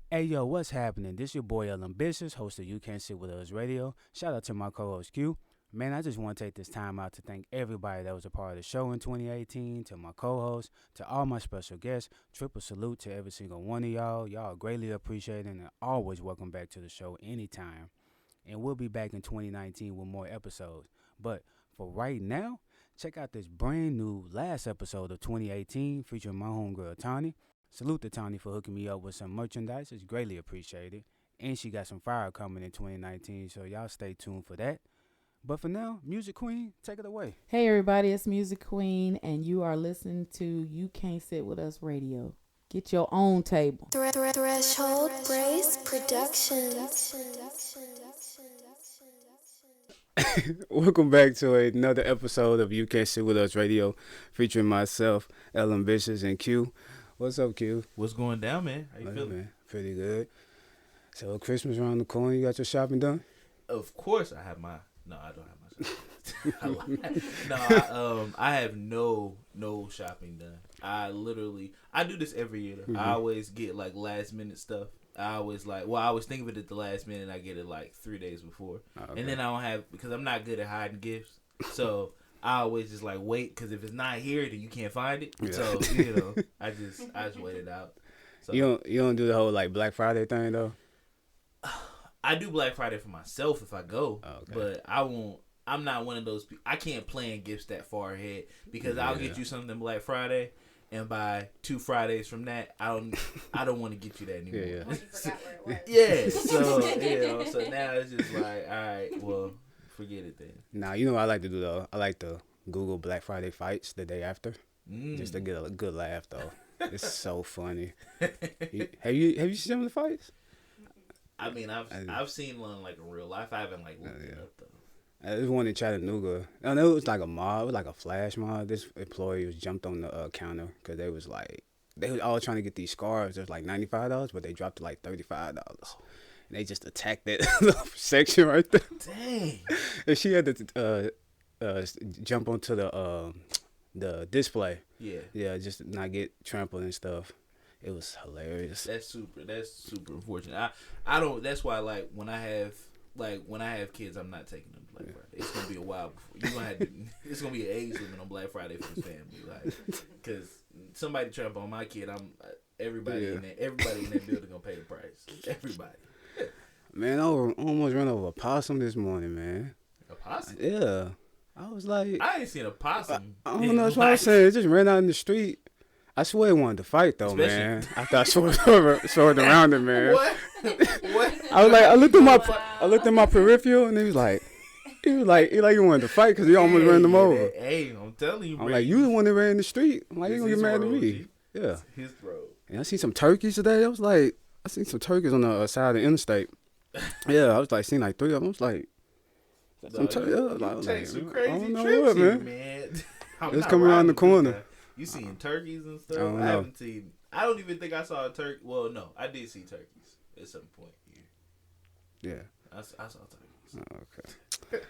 Hey yo, what's happening? This your boy Ambitious, host of You Can't Sit With Us Radio. Shout out to my co-host Q. Man, I just want to take this time out to thank everybody that was a part of the show in 2018, to my co-hosts, to all my special guests. Triple salute to every single one of y'all. Y'all are greatly appreciated and always welcome back to the show anytime. And we'll be back in 2019 with more episodes. But for right now, check out this brand new last episode of 2018 featuring my homegirl Tahne. Salute to Tony for hooking me up with some merchandise. It's greatly appreciated. And she got some fire coming in 2019, so y'all stay tuned for that. But for now, Music Queen, take it away. Hey everybody, it's Music Queen, and you are listening to You Can't Sit With Us Radio. Get your own table. Threshold Brace Productions. Welcome back to another episode of You Can't Sit With Us Radio, featuring myself, Ambitious, and Q. What's up, Q? What's going down, man? How you feeling? Man, pretty good. So Christmas around the corner. You got your shopping done? Of course, I have my. No, I don't have my shopping. I have no shopping done. I do this every year. Mm-hmm. I always get like last minute stuff. I always think of it at the last minute. And I get it like 3 days before, okay. And then I don't have, because I'm not good at hiding gifts. So I always just like wait, because if it's not here, then you can't find it. Yeah. So I just wait it out. So you don't do the whole like Black Friday thing though. I do Black Friday for myself if I go, okay. But I won't. I'm not one of those people. I can't plan gifts that far ahead, because I'll get you something Black Friday, and by 2 Fridays from that, I don't want to get you that anymore. Yeah. So so now it's just like, all right, well, forget it then. Nah, you know what I like to do though? I like to Google Black Friday fights the day after, just to get a good laugh though. It's so funny. Have you seen some of the fights? I mean, I've seen one like in real life. I haven't like looked it up though. There's one in Chattanooga. I know it was like a mob. It was like a flash mob. This employee was jumped on the counter because they was all trying to get these scarves. There's like $95, but they dropped to like $35. And they just attacked that section right there. Dang. And she had to jump onto the display. Yeah. Yeah, just not get trampled and stuff. It was hilarious. That's super unfortunate. I don't. That's why when I have kids, I'm not taking them to Black Friday. It's gonna be a while before it's gonna be an age limit on Black Friday for this family, because somebody trample on my kid, everybody in that building gonna pay the price. Everybody. Man, I almost ran over a possum this morning, man. A possum? Yeah. I was like, I ain't seen a possum. I don't know. That's what I'm saying. It just ran out in the street. I swear it wanted to fight though, man. After I swerved around it, man. What? I was like, I looked at my peripheral, and he wanted to fight because he almost ran them over. Hey, I'm telling you, I'm like, you the one that ran in the street. I'm like, you gonna get mad at me? Yeah. It's his road. And I seen some turkeys today. I was like, I seen some turkeys on the side of the interstate. Yeah, I was like, seen like 3 of them. I was like, some turkeys. Some crazy I don't know trips what, man. It's coming around the corner. You seen turkeys and stuff? I haven't seen. I don't even think I saw a turkey. Well, no, I did see turkeys at some point here. Yeah, I saw turkeys. Okay.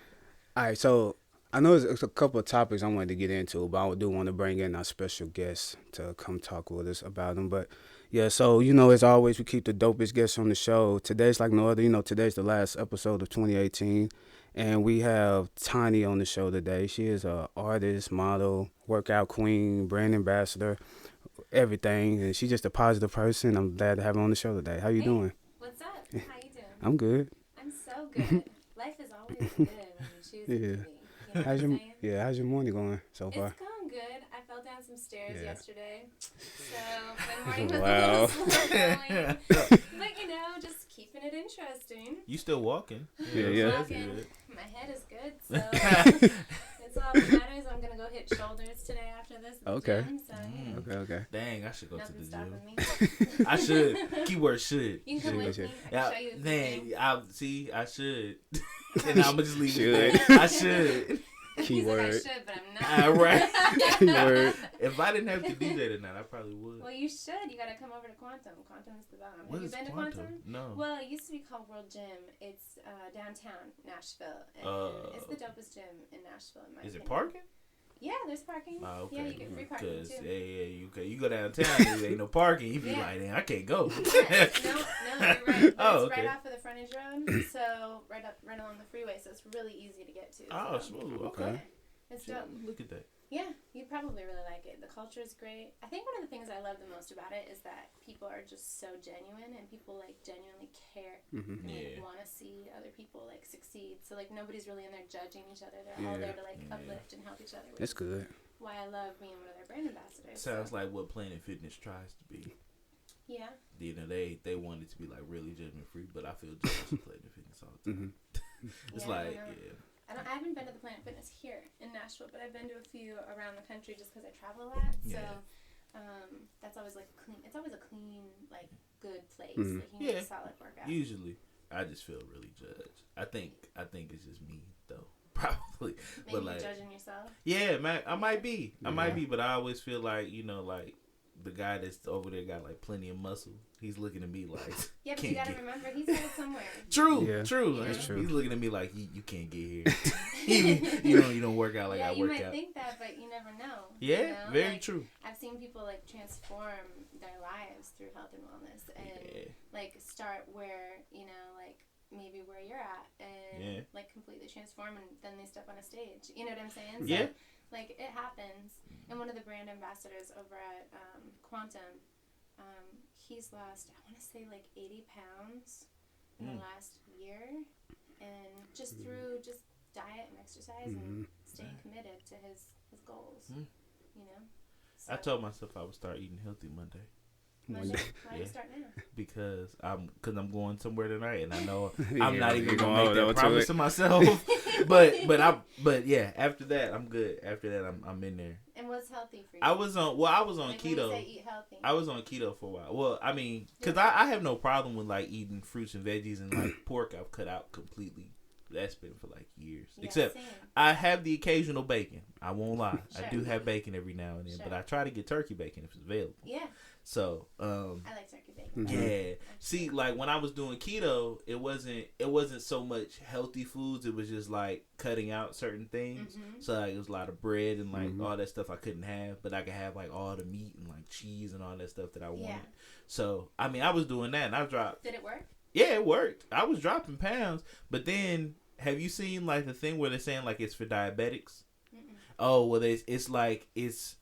All right, so I know there's a couple of topics I wanted to get into, but I do want to bring in our special guests to come talk with us about them. But yeah, so as always, we keep the dopest guests on the show. Today's like no other. Today's the last episode of 2018. And we have Tahne on the show today. She is an artist, model, workout queen, brand ambassador, everything. And she's just a positive person. I'm glad to have her on the show today. How you doing? What's up? How you doing? I'm good. I'm so good. Life is always good when you choose it to be. You know how's your morning going so far? It's going good. I fell down some stairs yesterday. So my morning was a little slow going. But just keeping it interesting. You still walking? Yeah. Walking. My head is good, so it's all that matters. I'm gonna go hit shoulders today after this. Okay. Gym, so, Okay. Dang, I should go to the gym. Me. I should. Keyword should. You can come with me. I can show you. I should. And I'm gonna just leave it. I should. Keyword. I should, but I'm not. Right. Keyword. If I didn't have to DJ tonight, I probably would. Well, you should. You gotta come over to Quantum. Quantum's the bomb. What have you been Quantum? to Quantum? No. Well, it used to be called World Gym. It's downtown Nashville, and it's the dopest gym in Nashville. In my opinion. It parking? Yeah, there's parking. Oh, okay. Yeah, you get free parking too. You go downtown, there ain't no parking. You be like, I can't go. No, you're right. But Oh, it's okay. right off of the frontage road, so right along the freeway, so it's really easy to get to. Oh, so. smooth. Okay. Okay. It's Shit, dope. look at that. Yeah, you'd probably really like it. The culture is great. I think one of the things I love the most about it is that people are just so genuine, and people like genuinely care Mm-hmm. and Yeah. want to see other people like succeed. So like nobody's really in there judging each other. They're all there to like uplift and help each other. Which That's good. is why I love being one of their brand ambassadors. Sounds like what Planet Fitness tries to be. Yeah. You know, they want it to be like really judgment free, but I feel jealous of Planet Fitness all the time. It's Yeah, like, I don't know. I haven't been to the Planet Fitness here in Nashville, but I've been to a few around the country just because I travel a lot. So that's always like clean. It's always a clean, like good place. Mhm. Like you need a solid workout. Usually, I just feel really judged. I think it's just me though, probably. Maybe but you're like, judging yourself. yeah, man, I might be, Yeah. but I always feel like, you know, like the guy that's over there got like plenty of muscle. He's looking at me like, Yeah, but you can't gotta get- remember he's headed somewhere. True, Yeah, true. that's true. He's looking at me like you can't get here. you don't work out like yeah, I you work might out. think that, but you never know. Yeah, you know? very Like, true. I've seen people like transform their lives through health and wellness, and Yeah. like start where like maybe where you're at, and like completely transform, and then they step on a stage. You know what I'm saying? So, Yeah. like it happens. And one of the brand ambassadors over at Quantum, he's lost, I want to say like 80 pounds in the last year, and just through just diet and exercise and staying committed to his goals. You know. So, I told myself I would start eating healthy Monday. Monday, why do you Yeah. start now? Because I'm going somewhere tonight, and I know Yeah, I'm not you're even gonna gonna make hold on that to promise it. to myself. but yeah, after that I'm good. After that I'm in there. And what's healthy for you? I was on like keto. When you say eat healthy. I was on keto for a while. Well, I mean, because I have no problem with like eating fruits and veggies, and like pork I've cut out completely. That's been for like years. Yeah, Except same. I have the occasional bacon. I won't lie. Sure. I do have bacon every now and then, but Sure. I try to get turkey bacon if it's available. Yeah, So, I like turkey bacon. yeah. See, like when I was doing keto, it wasn't so much healthy foods. It was just like cutting out certain things. Mhm. So like it was a lot of bread and like all that stuff I couldn't have, but I could have like all the meat and like cheese and all that stuff that I wanted. Yeah. So I mean, I was doing that, and I dropped. Did it work? Yeah, it worked. I was dropping pounds, but then have you seen like the thing where they're saying like it's for diabetics? Mm-mm. Oh well, it's like it's.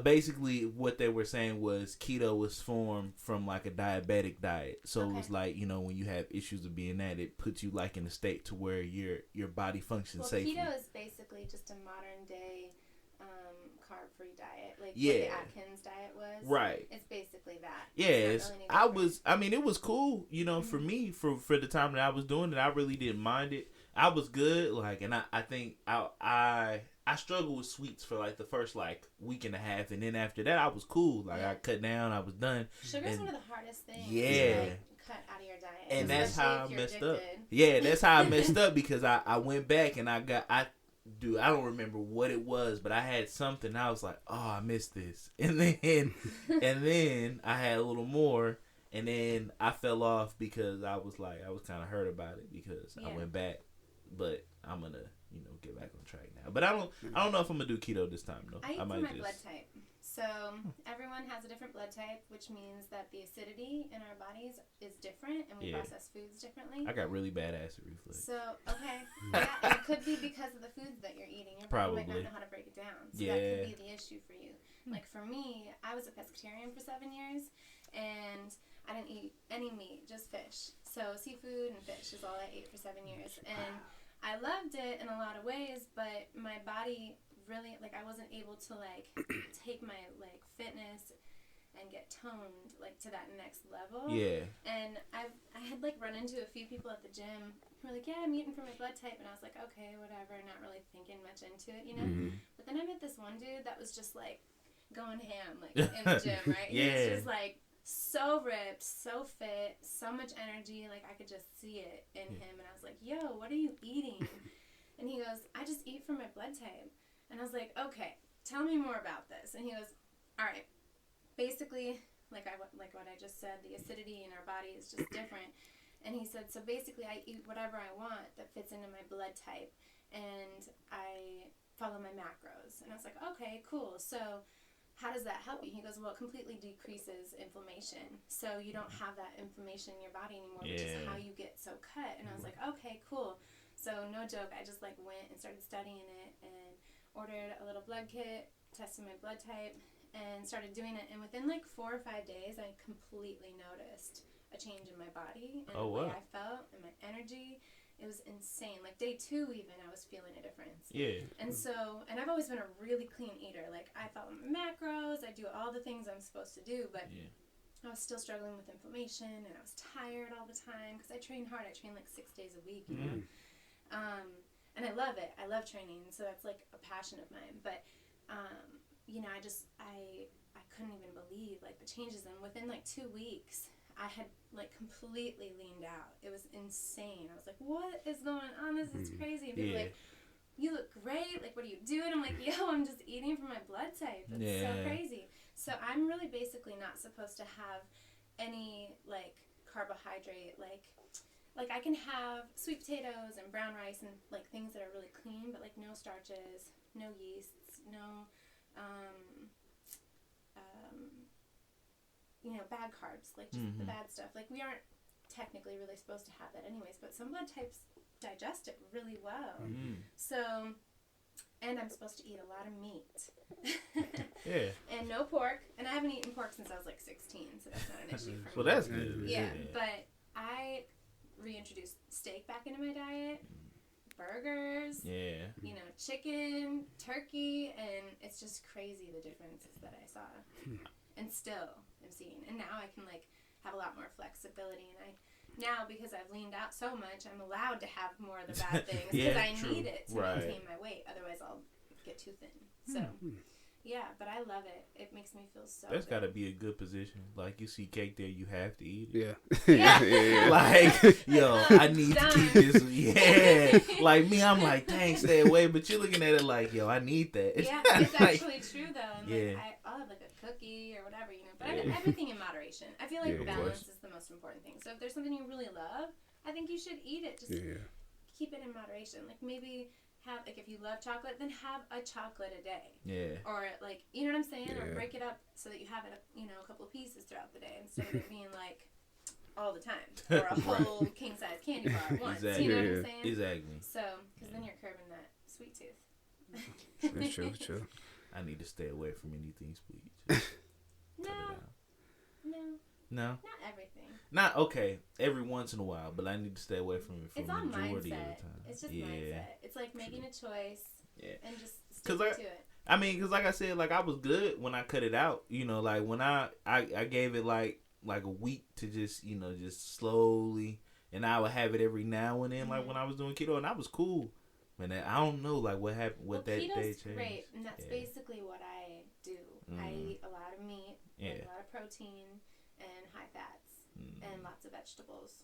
Basically, what they were saying was keto was formed from like a diabetic diet, so it was Okay. like, you know, when you have issues of being that, it puts you like in a state to where your body functions Well, safely. keto is basically just a modern day carb-free diet, like what Yeah. the Atkins diet was. Right. It's basically that. Yeah, It's not really any different. I mean, it was cool, you know, for me, for the time that I was doing it, I really didn't mind it. I was good, like, and I think I struggled with sweets for like the first like week and a half, and then after that I was cool. Like I cut down, I was done. Sugar's and- one of the hardest things Yeah. to like, cut out of your diet. And that's especially how if I you're messed up. addicted. Yeah, that's how I messed up because I went back and I don't remember what it was, but I had something. I was like, oh, I missed this, and then I had a little more, and then I fell off because I was kind of hurt about it because I Yeah. went back, but I'm gonna get back on track now. But I don't know if I'm gonna do keto this time though. I eat for might my blood type. So everyone has a different blood type, which means that the acidity in our bodies is different, and we Yeah. process foods differently. I got really bad acid reflux. So, okay. Yeah, it could be because of the foods that you're eating. Your body might Probably. not know how to break it down. So Yeah. that could be the issue for you. Like for me, I was a pescatarian for 7 years, and I didn't eat any meat, just fish. So seafood and fish is all I ate for 7 years. And I loved it in a lot of ways, but my body really, like, I wasn't able to, like, take my, like, fitness and get toned, like, to that next level. Yeah. And I had, like, run into a few people at the gym who were like, yeah, I'm eating for my blood type. And I was like, okay, whatever, not really thinking much into it, you know? Mm-hmm. But then I met this one dude that was just, like, going ham, like, in the gym, right? He Yeah. was just, like, so ripped, so fit, so much energy. Like, I could just see it in him. And I was like, yo, what are you eating? And he goes, I just eat for my blood type. And I was like, okay, tell me more about this. And he goes, all right, basically, like what I just said, the acidity in our body is just different. And he said, so basically I eat whatever I want that fits into my blood type, and I follow my macros. And I was like, okay, cool. So how does that help you? He goes, well, it completely decreases inflammation. So you don't have that inflammation in your body anymore, which is how you get so cut. And I was like, okay, cool. So no joke, I just like went and started studying it and ordered a little blood kit, tested my blood type, and started doing it. And within like 4 or 5 days, I completely noticed a change in my body and the way I felt and my energy. It was insane. Like day 2 even, I was feeling a difference. Yeah. And so, and I've always been a really clean eater. Like, I follow my macros, I do all the things I'm supposed to do, but I was still struggling with inflammation, and I was tired all the time, because I train hard. I train like 6 days a week, you know? And I love it. I love training, so that's like a passion of mine. But, you know, I couldn't even believe, like, the changes. And within like 2 weeks, I had like completely leaned out. It was insane. I was like, what is going on? This is crazy. And people were like, you look great. Like, what are you doing? I'm like, yo, I'm just eating for my blood type. It's so crazy. So I'm really basically not supposed to have any like carbohydrate. Like I can have sweet potatoes and brown rice and like things that are really clean, but like no starches, no yeasts, no you know, bad carbs, like just the bad stuff. Like, we aren't technically really supposed to have that anyways, but some blood types digest it really well. So, and I'm supposed to eat a lot of meat. And no pork. And I haven't eaten pork since I was like 16, so that's not an issue for me. So that's good. Yeah, but I reintroduced steak back into my diet, burgers, you know, chicken, turkey, and it's just crazy the differences that I saw. And still am seeing. And now I can like have a lot more flexibility, and now because I've leaned out so much, I'm allowed to have more of the bad things because I need it to maintain my weight. Otherwise, I'll get too thin. So, yeah, but I love it. It makes me feel so That's good. got to be a good position. Like, you see cake there, you have to eat Yeah. it. Like, yo, I need to keep this. Yeah. Like me, I'm like, dang, stay away. But you're looking at it like, yo, I need that. Yeah, it's like, actually true though. And like, I'll have like a cookie or whatever, you know. But everything in moderation. I feel like balance is the most important thing. So if there's something you really love, I think you should eat it. Just keep it in moderation. Like, maybe have, like, if you love chocolate, then have a chocolate a day. Yeah. Or like, you know what I'm saying? Or break it up so that you have it, you know, a couple of pieces throughout the day instead of it being like all the time, or a whole king size candy bar at once. Exactly. You know what I'm saying? Exactly. So, because then you're curbing that sweet tooth. That's true. That's true. I need to stay away from anything sweet. Just No. Not everything. Not okay. Every once in a while, but I need to stay away from it for It's the all majority mindset. of the time. It's just mindset. It's like making a choice and just stick to it. I mean, because like I said, like, I was good when I cut it out. You know, like when I gave it like a week to just, you know, just slowly, and I would have it every now and then, like when I was doing keto, and I was cool. Man, I don't know like what happened. What that day changed. Great, and that's basically what I do. I eat a lot of meat, and a lot of protein, and high fats, and lots of vegetables.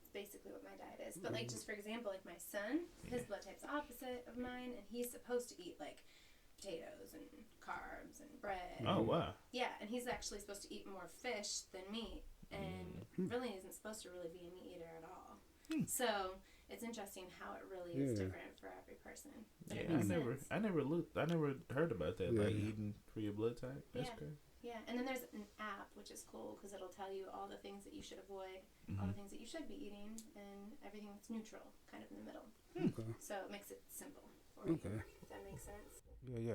It's basically what my diet is. But like, just for example, like my son, his blood type's opposite of mine, and he's supposed to eat like potatoes and carbs and bread. Oh wow. Yeah, and he's actually supposed to eat more fish than meat, and really isn't supposed to really be a meat eater at all. So it's interesting how it really is different for every person. But it makes sense. I never heard about that. Like eating for your blood type. That's great. Yeah, and then there's an app which is cool because it'll tell you all the things that you should avoid, all the things that you should be eating, and everything that's neutral, kind of in the middle. Okay. So it makes it simple for you. If that makes sense. Yeah.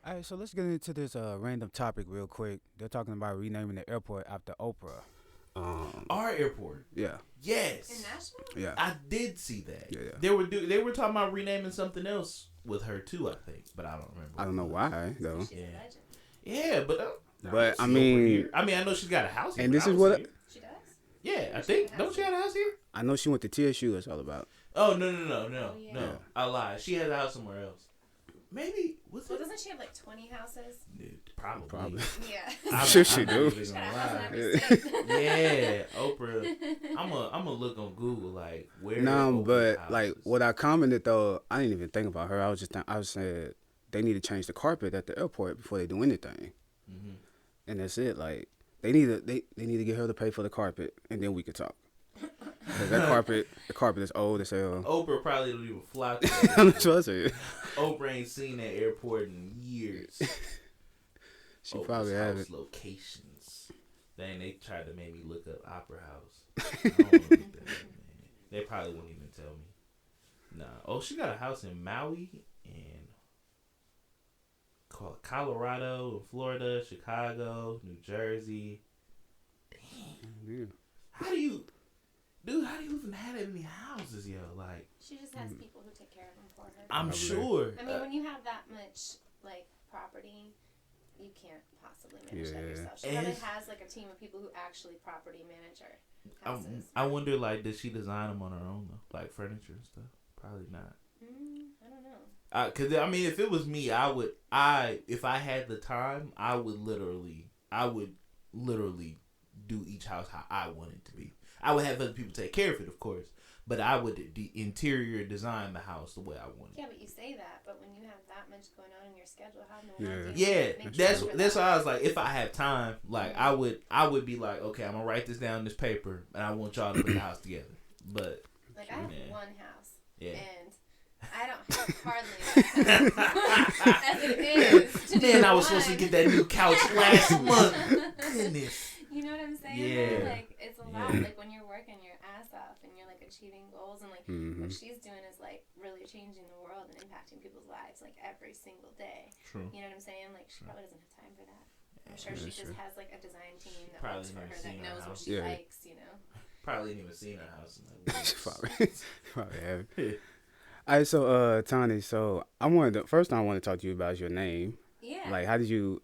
All right, so let's get into this random topic real quick. They're talking about renaming the airport after Oprah. Our airport. Yeah. Yes. In Nashville? Yeah. I did see that. Yeah. They were talking about renaming something else with her too, I think, but I don't remember. I don't know why though. She's a legend. Yeah, but I mean, I know she's got a house here. And this is what. She does? Yeah, I think. Don't she have a house here? I know she went to TSU. That's all about. Oh no! I lied. She has a house somewhere else. Maybe. Well, doesn't she have like 20 houses? Probably. Yeah. I'm sure she do. She's got a house in every state. Yeah, Oprah. I'm gonna look on Google like where. No, but houses. like what I commented though, I didn't even think about her. I was saying they need to change the carpet at the airport before they do anything, and that's it. Like they need to get her to pay for the carpet, and then we could talk. Cause the carpet is old as hell. Oprah probably don't even fly. That's what I said. Oprah ain't seen that airport in years. She probably house have it. locations. Dang, they tried to make me look up Opera House. I don't want to look that up, man. They probably won't even tell me. Nah. Oh, she got a house in Maui and Colorado, Florida, Chicago, New Jersey. Damn. Yeah. How do you even have that many houses, yo? Like, She just has people who take care of them for her. I'm Probably. sure. I mean, when you have that much like property, you can't possibly manage that Yeah. yourself. She probably has like a team of people who actually property manage her houses. I wonder, like, did she design them on her own, though? Like furniture and stuff? Probably not. I don't know. Cause I mean, if it was me, if I had the time, I would literally do each house how I want it to be. I would have other people take care of it, of course, but I would interior design the house the way I want it. Yeah, but you say that, but when you have that much going on in your schedule, how in the Yeah. world do you make time for That's that? why I was like, if I have time, like I would be like, okay, I'm gonna write this down on this paper, and I want y'all to put the house together. But Like I have Yeah. one house, yeah. and I don't have hardly enough time as it is to do Man, I was one. supposed to get that new couch last month. Goodness. You know what I'm saying? Yeah. Though? Like it's a lot. Like when you're working your ass off and you're like achieving goals and like what she's doing is like really changing the world and impacting people's lives like every single day. True. You know what I'm saying? Like she probably doesn't have time for that. I'm sure Yeah, she just has like a design team that Probably works for never her that seen her knows what house. she Yeah. likes. You know. Probably ain't even seen her house. Probably have it. All right, so Tahne, so first thing I want to talk to you about is your name. Yeah. Like, how did you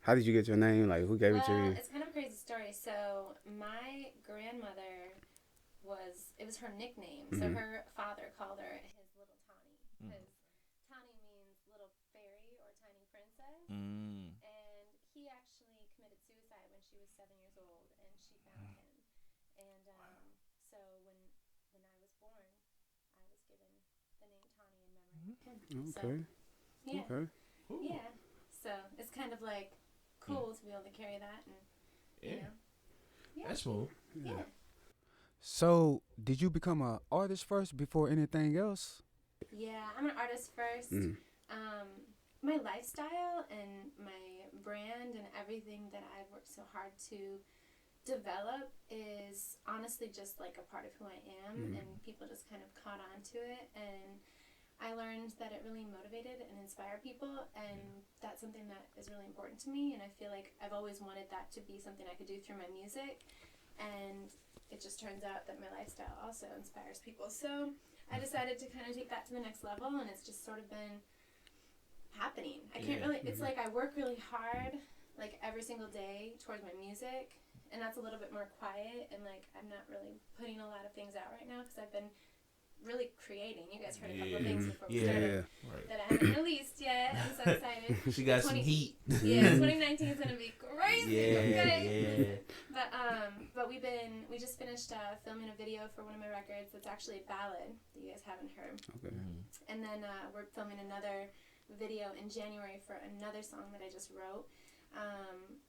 how did you get your name? Like, who gave it to you? It's kind of a crazy story. So my grandmother it was her nickname. So her father called her his little Tahne because Tahne means little fairy or tiny princess. And he actually committed suicide when she was 7 years old, and she found him. And so when I was born, I was given the name Tahne in memory of him. Okay. So, yeah. Okay. Yeah. So it's kind of like cool to be able to carry that, and you know. Yeah. That's smooth. Yeah. So, did you become an artist first before anything else? Yeah, I'm an artist first. My lifestyle and my brand and everything that I've worked so hard to develop is honestly just like a part of who I am, and people just kind of caught on to it, and I learned that it really motivated and inspired people, and that's something that is really important to me, and I feel like I've always wanted that to be something I could do through my music, and it just turns out that my lifestyle also inspires people. So I decided to kind of take that to the next level, and it's just sort of been happening. I can't really, it's like I work really hard, like every single day towards my music, and that's a little bit more quiet, and like I'm not really putting a lot of things out right now because I've been really creating. You guys heard a couple of things before we started that I haven't released yet. I'm so excited. She got some heat. Yeah, 2019 is gonna be crazy. Yeah. But we just finished filming a video for one of my records. That's actually a ballad that you guys haven't heard. Okay. And then we're filming another video in January for another song that I just wrote.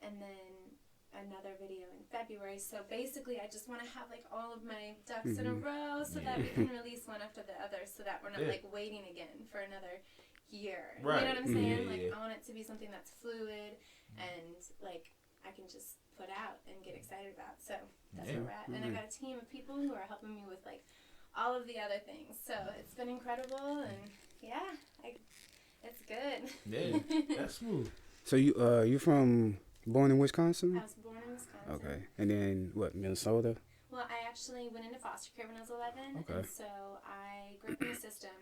And then another video in February. So basically I just want to have like all of my ducks in a row so that we can release one after the other, so that we're not like waiting again for another year. Right. You know what I'm saying? Yeah, like yeah. I want it to be something that's fluid and like I can just put out and get excited about. So that's where we're at. And I got a team of people who are helping me with like all of the other things. So it's been incredible, and yeah, it's good. Yeah, that's smooth. So you born in Wisconsin? I was born in Wisconsin. Okay. And then what, Minnesota? Well, I actually went into foster care when I was 11, Okay. and so I grew up in the system,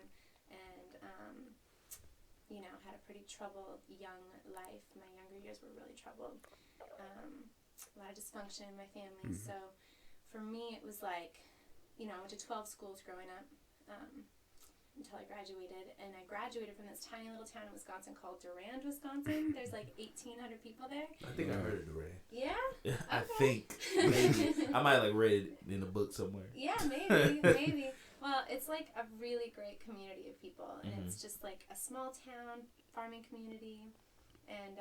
and had a pretty troubled young life. My younger years were really troubled. A lot of dysfunction in my family. So for me, it was like, I went to 12 schools growing up until I graduated, and I graduated from this tiny little town in Wisconsin called Durand, Wisconsin. There's like 1,800 people there. I think I heard of Durand. Yeah? I think. Maybe. I might have read it in a book somewhere. Yeah, maybe. Well, it's like a really great community of people, and it's just like a small town farming community, and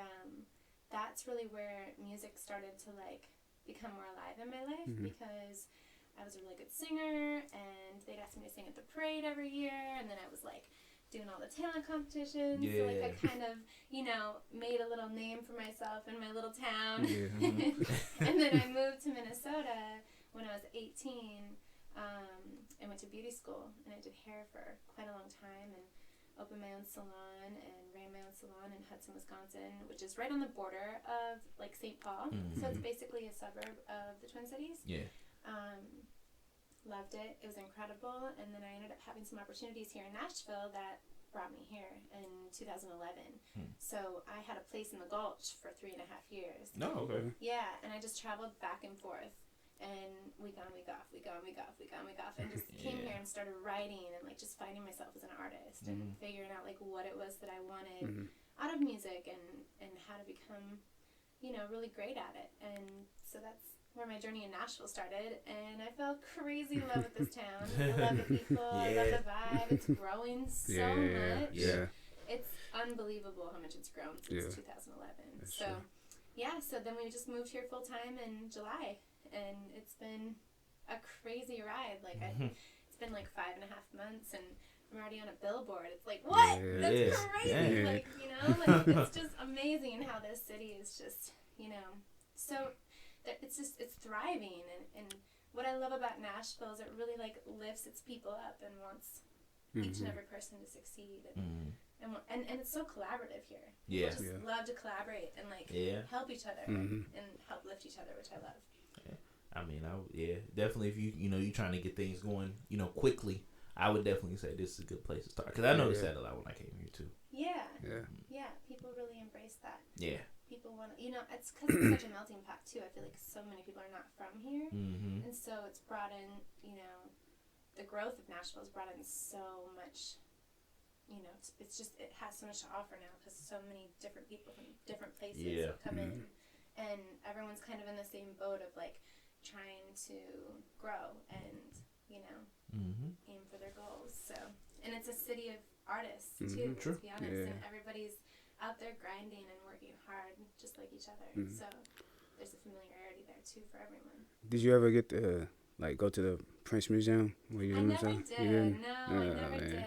that's really where music started to like become more alive in my life, because I was a really good singer, and they'd ask me to sing at the parade every year, and then I was like doing all the talent competitions. Yeah. So, like, I kind of, made a little name for myself in my little town. Yeah. And then I moved to Minnesota when I was 18. I went to beauty school, and I did hair for quite a long time, and opened my own salon and ran my own salon in Hudson, Wisconsin, which is right on the border of, like, St. Paul. So it's basically a suburb of the Twin Cities. Yeah. Loved it. It was incredible. And then I ended up having some opportunities here in Nashville that brought me here in 2011. So I had a place in the Gulch for 3.5 years. No, okay. Yeah, and I just traveled back and forth. And week on, week off, week on, week off, week on, week off, and just came here and started writing and, like, just finding myself as an artist and figuring out, like, what it was that I wanted out of music and how to become, really great at it. And so that's where my journey in Nashville started, and I fell crazy in love with this town. I love the people, I love the vibe. It's growing so much. Yeah. It's unbelievable how much it's grown since 2011. That's so, true. so then we just moved here full time in July. And it's been a crazy ride. Like, it's been like 5.5 months, and I'm already on a billboard. It's like, what? That's crazy. Yeah. Like, like, it's just amazing how this city is just, so it's thriving. And what I love about Nashville is it really, like, lifts its people up and wants each and every person to succeed. And it's so collaborative here. Yeah. People just love to collaborate and, like, help each other and help lift each other, which I love. I mean, definitely. If you're trying to get things going, quickly, I would definitely say this is a good place to start. Because I noticed that a lot when I came here too. Yeah. Yeah. Yeah. People really embrace that. Yeah. People want to, it's because it's such a melting pot too. I feel like so many people are not from here, and so it's brought in, the growth of Nashville has brought in so much. It's just, it has so much to offer now because so many different people from different places have come in, and everyone's kind of in the same boat of, like, trying to grow and, aim for their goals. So, and it's a city of artists too, let's be honest, and everybody's out there grinding and working hard just like each other. So there's a familiarity there too for everyone. Did you ever get to, like, go to the Prince Museum? I never did. No, I never did.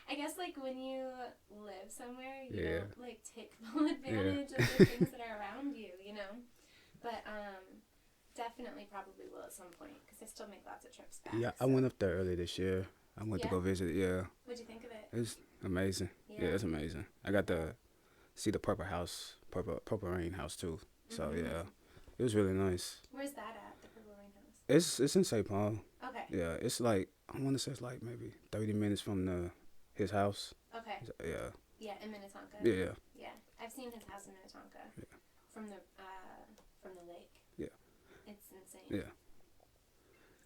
I guess, like, when you live somewhere, you don't, like, take full advantage of the things that are around you, But definitely probably will at some point because I still make lots of trips back. Yeah, I went up there earlier this year. I went to go visit it. Yeah. What'd you think of it? It's amazing. Yeah, it's amazing. I got to see the Purple Rain House too. So yeah, it was really nice. Where's that at? The Purple Rain House? It's in St. Paul. Okay. Yeah, it's like, I want to say it's like maybe 30 minutes from his house. Okay. Yeah. Yeah, in Minnetonka. Yeah. Yeah, I've seen his house in Minnetonka. Yeah. From the lake. Yeah. It's insane. Yeah.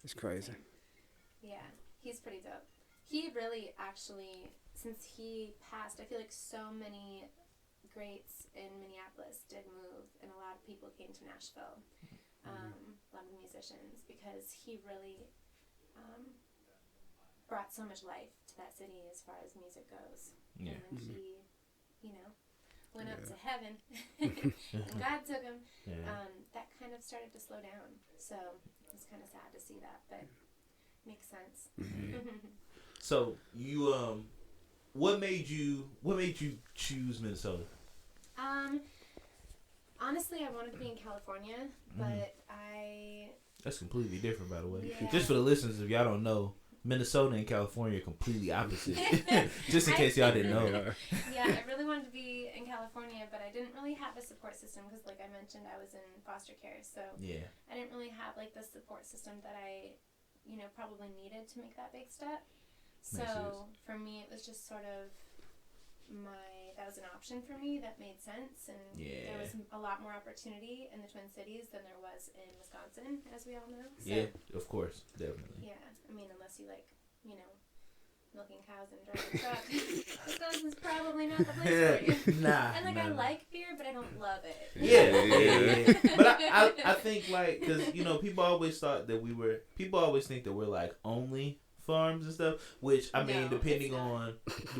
It's crazy. Yeah, he's pretty dope. He really actually, since he passed, I feel like so many greats in Minneapolis did move, and a lot of people came to Nashville. A lot of musicians, because he really brought so much life to that city as far as music goes. Yeah. And then he, went up to heaven, and God took him. Yeah. That kind of started to slow down. So it's kind of sad to see that, but makes sense. So you what made you choose Minnesota? Honestly, I wanted to be in California, but That's completely different, by the way. Yeah. Just for the listeners, if y'all don't know, Minnesota and California are completely opposite. Just in case y'all didn't know. Yeah, I really wanted to be in California, but I didn't really have a support system because, like I mentioned, I was in foster care, so Yeah. I didn't really have, like, the support system that I, probably needed to make that big step. So for me, it was just sort of that was an option for me that made sense, and there was a lot more opportunity in the Twin Cities than there was in Wisconsin, as we all know. So, Yeah, of course, definitely. yeah, I mean, unless you like, milking cows and driving a truck, Wisconsin's probably not the place for you. Nah. And, like, I like beer, but I don't love it. Yeah. But I think, like, because, people always think that we're, like, only farms and stuff, which, I mean, depending on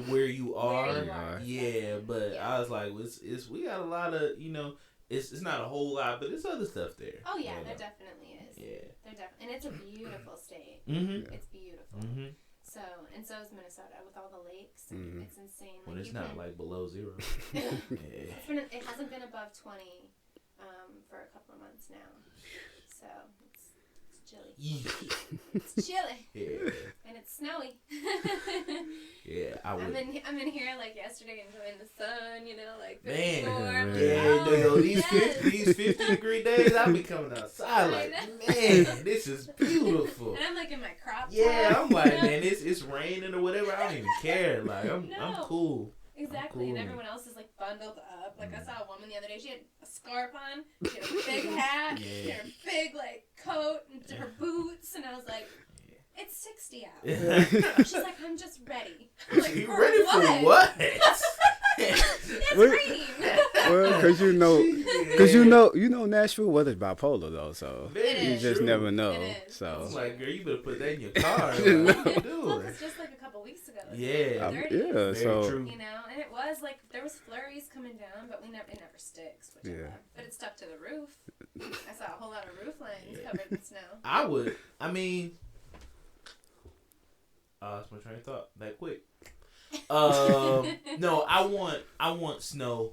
where you are, but Yeah. I was like, it's we got a lot of, it's not a whole lot, but it's other stuff there. Oh, yeah, there definitely is. Yeah. And it's a beautiful state. Mm-hmm. It's beautiful. Mm-hmm. So is Minnesota with all the lakes. And it's insane. When like, it's not like below 0. It hasn't been above 20 for a couple of months now. So it's chilly. It's chilly. Yeah. And it's snowy. Yeah, I'm in here like yesterday enjoying the sun, you know, like man. warm. Yeah, these 50-degree days, I'll be coming outside like, man, this is beautiful. And I'm like in my crop top. Yeah, I'm like, man, it's raining or whatever. I don't even care. Like, I'm cool. Exactly, cool. And everyone else is like bundled up. Like I saw a woman the other day. She had a scarf on. She had a big hat. She had a big like coat and her boots. And I was like, it's 60 out. She's like, I'm just ready. I'm like, you ready for what? It's raining. Well, because you know Nashville weather's bipolar though, so you just never know. So I'm like, girl, you better put that in your car. Like, what you Well, doing? it's just like a couple weeks ago. Yeah, yeah. So true. You know, and it was like there was flurries coming down, but it never sticks. Which I love. But it stuck to the roof. I saw a whole lot of roof lines covered in snow. That's my train of thought that quick. No, I want snow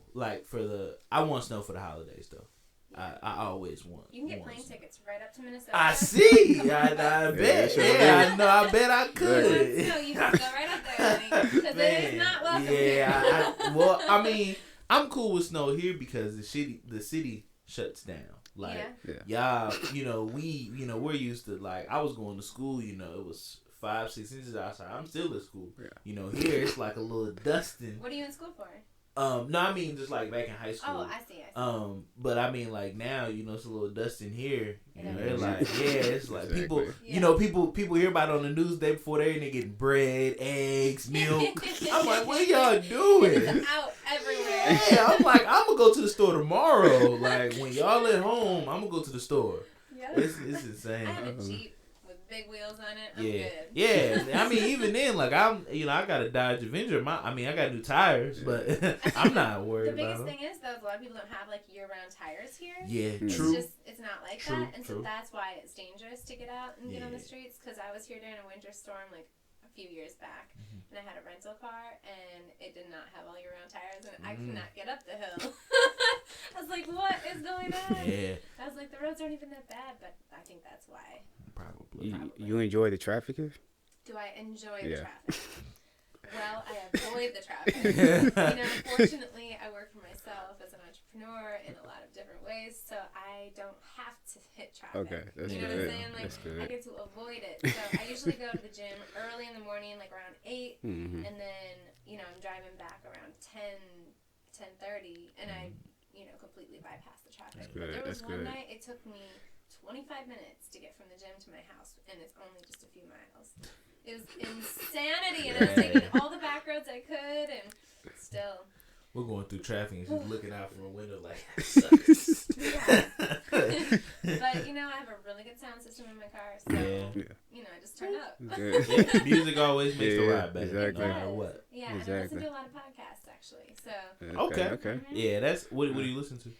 I want snow for the holidays though. I always want. You can get plane tickets right up to Minnesota. I see. I bet. Yeah, I bet I could. No, you can go right up there, because it is not welcome. Yeah. I mean, I'm cool with snow here because the city shuts down. Like, y'all, we're used to, like, I was going to school, it was 5-6 inches outside. I'm still at school. Yeah. Here it's like a little dusting. What are you in school for? No, I mean just like back in high school. Oh, I see. But I mean like now, it's a little dusting here. They're like, it's like exactly. people hear about it on the news the day before they getting bread, eggs, milk. I'm like, what are y'all doing? It's out everywhere. Yeah, I'm like, I'm gonna go to the store tomorrow. Like when y'all at home, I'm gonna go to the store. Yeah. It's insane. I have a Jeep with big wheels on it. I'm yeah, good. yeah. I mean, even then, like I got a Dodge Avenger. I got new tires, but I'm not worried about them. The biggest thing is though, a lot of people don't have like year-round tires here. Yeah, it's true. It's not like that, and so that's why it's dangerous to get out and get on the streets. Because I was here during a winter storm like a few years back, and I had a rental car, and it did not have all year-round tires, and I could not get up the hill. I was like, what is going on? Yeah. I was like, the roads aren't even that bad, but I think that's why. Probably. You enjoy the traffic here? Do I enjoy the traffic? Well, I avoid the traffic. Fortunately, I work for myself as an entrepreneur in a lot of different ways, so I don't have to hit traffic. Okay, that's you know good. What I'm saying? Like, that's good. I get to avoid it. So I usually go to the gym early in the morning, like around 8, and then, I'm driving back around 10:30, and I, completely bypass the traffic. But there was one night, it took me 25 minutes to get from the gym to my house, and it's only just a few miles. It was insanity, and I was taking all the back roads I could, and still. We're going through traffic, and she's looking out from a window like, But, I have a really good sound system in my car, so, I just turn up. Music always makes the ride better, exactly. no matter what. Yeah, exactly. and I listen to a lot of podcasts, actually, so. Okay. Yeah, that's, what do you listen to?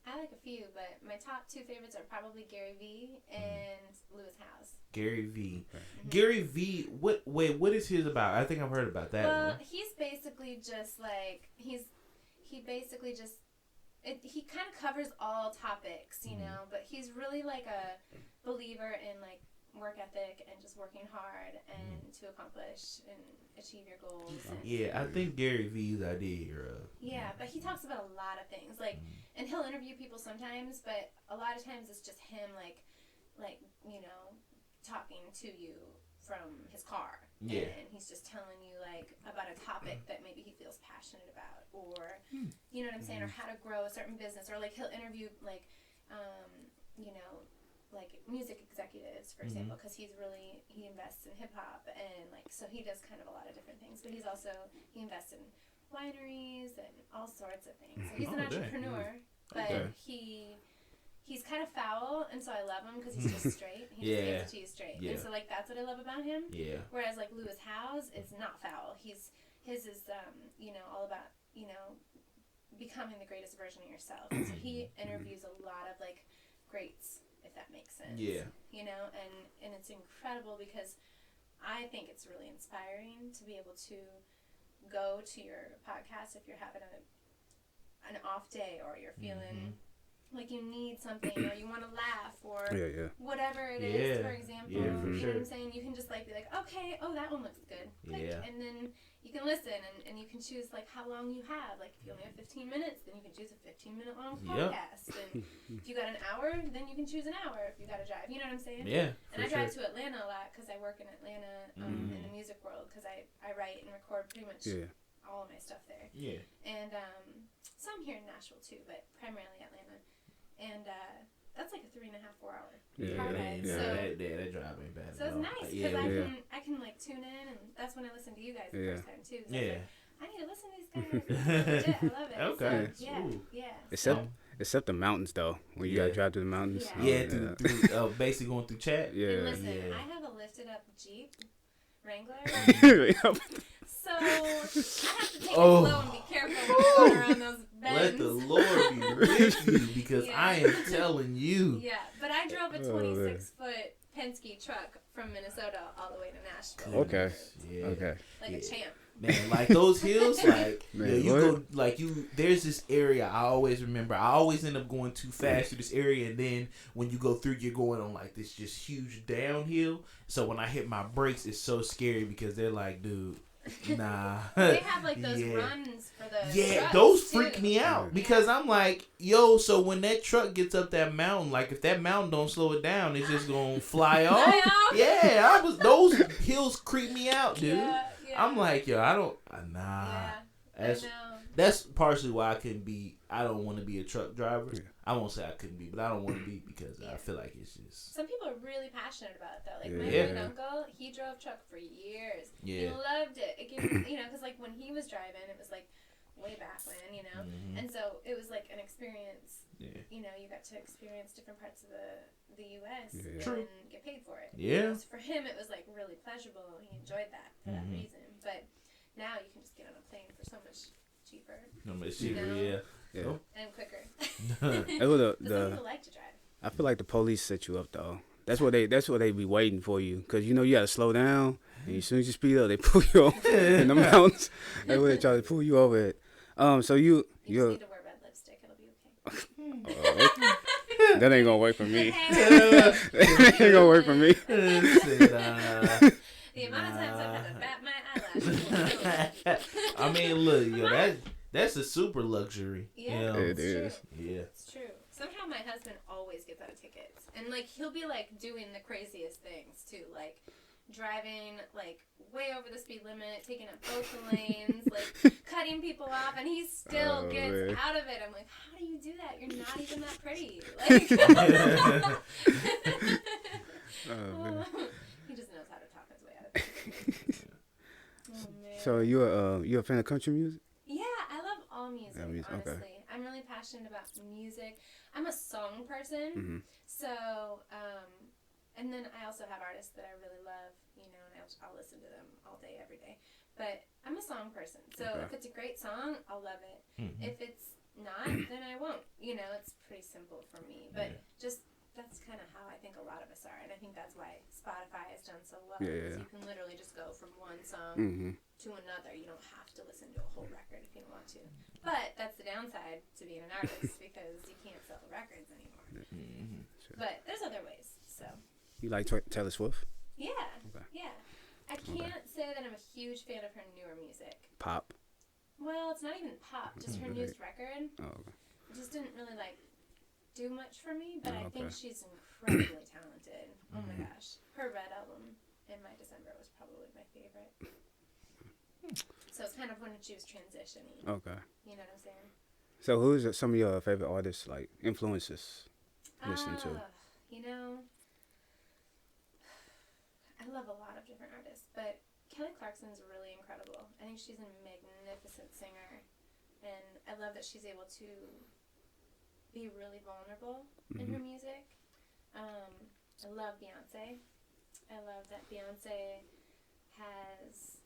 I like a few, but my top 2 favorites are probably Gary V and Lewis Howes. Gary V. Gary V. What is his about? I think I've heard about that one. He's basically just like he kind of covers all topics, but he's really like a believer in like work ethic and just working hard and to accomplish and achieve your goals. I think Gary V's idea here. But he talks about a lot of things, like, and he'll interview people sometimes, but a lot of times it's just him, like talking to you from his car. And he's just telling you, like, about a topic that maybe he feels passionate about, or, you know what I'm saying, or how to grow a certain business, or, like, he'll interview, like, like music executives, for example, because he invests in hip-hop, and, like, so he does kind of a lot of different things, but he invests in wineries and all sorts of things. So he's an entrepreneur, but he's kind of foul, and so I love him because he's just straight. He just gets to you straight. And so, like, that's what I love about him. Whereas, like, Lewis Howes is not foul. His is, all about, becoming the greatest version of yourself. And so he interviews a lot of, like, greats, if that makes sense. And it's incredible because I think it's really inspiring to be able to go to your podcast if you're having an off day or you're feeling like you need something or you want to laugh or whatever it is, for example. Yeah, for you sure. know what I'm saying? You can just like be like, okay, oh, that one looks good. Click. Yeah. And then you can listen and you can choose like how long you have. Like if you only have 15 minutes, then you can choose a 15-minute long podcast. And if you got an hour, then you can choose an hour if you got to drive. You know what I'm saying? Yeah. And I drive to Atlanta a lot because I work in Atlanta in the music world because I write and record pretty much all of my stuff there. Yeah. And some here in Nashville too, but primarily Atlanta. And that's like a 3.5-4 hour car ride. So that drive ain't bad. So it's nice because I can like tune in, and that's when I listen to you guys the first time too. So I need to listen to these guys. Legit, I love it. Okay. So, yeah. Except the mountains though, when you gotta drive through the mountains. Through basically going through chat. Yeah. And listen, I have a lifted up Jeep Wrangler. So I have to take it slow and be careful when I'm going around those bends. Let the Lord be with you because I am telling you. Yeah, but I drove a 26-foot Penske truck from Minnesota all the way to Nashville. Okay. Like a champ. Man, like those hills, like there's this area I always remember. I always end up going too fast through this area, and then when you go through, you're going on like this just huge downhill. So when I hit my brakes, it's so scary because they're like, dude. Nah. They have like those runs for the trucks those too. freak me out because I'm like, yo, so when that truck gets up that mountain, like if that mountain don't slow it down, it's just gonna fly off. Yeah, those hills creep me out, dude. Yeah. I'm like, yo, I don't, that's partially why I don't want to be a truck driver. Yeah. I won't say I couldn't be, but I don't want to be because I feel like it's just. Some people are really passionate about it though. Like my friend uncle, he drove truck for years. Yeah. He loved it. It gave him, because like when he was driving, it was like way back when, and so it was like an experience. Yeah. You got to experience different parts of the U.S. and get paid for it. Yeah. So for him, it was like really pleasurable. He enjoyed that for that reason. But now you can just get on a plane for so much cheaper. And quicker. Some people like to drive. I feel like the police set you up though. That's what they be waiting for you because you gotta slow down. And as soon as you speed up, they pull you over in the mountains. That's what they try to pull you over at. So you just need to wear red lipstick. It'll be okay. That ain't gonna work for me. That ain't gonna work for me. The amount of times I've had to bat my eyelashes. I mean, look, that's a super luxury. Yeah, it is. True. Yeah, it's true. Somehow my husband always gets out of tickets, and like he'll be like doing the craziest things too, like driving like way over the speed limit, taking up both the lanes, like cutting people off, and he still gets out of it. I'm like, how do you do that? You're not even that pretty. Like, he just knows how to talk his way out of it. Oh, man. So you a fan of country music? Yeah, I love all music. Honestly, okay. I'm really passionate about music. I'm a song person, so and then I also have artists that I really love, and I'll listen to them all day, every day. But I'm a song person, so if it's a great song, I'll love it. If it's not, then I won't. It's pretty simple for me. But just that's kind of how I think a lot of us are, and I think that's why Spotify has done so well. Because you can literally just go from one song to another. You don't have to listen to a whole record if you don't want to. But that's the downside to being an artist because you can't sell records anymore. Sure. But there's other ways. So. You like Taylor Swift? Yeah. Okay. Yeah. I can't say that I'm a huge fan of her newer music. Pop. Well, it's not even pop. Just her newest record. Oh, okay. It just didn't really do much for me, but I think she's incredibly talented. Oh my gosh. Her Red album in My December was probably my favorite. So it's kind of when she was transitioning. Okay. You know what I'm saying? So who is some of your favorite artists, like influences, listening to? I love a lot of different artists, but Kelly Clarkson's really incredible. I think she's a magnificent singer, and I love that she's able to be really vulnerable in her music. I love Beyoncé. I love that Beyoncé has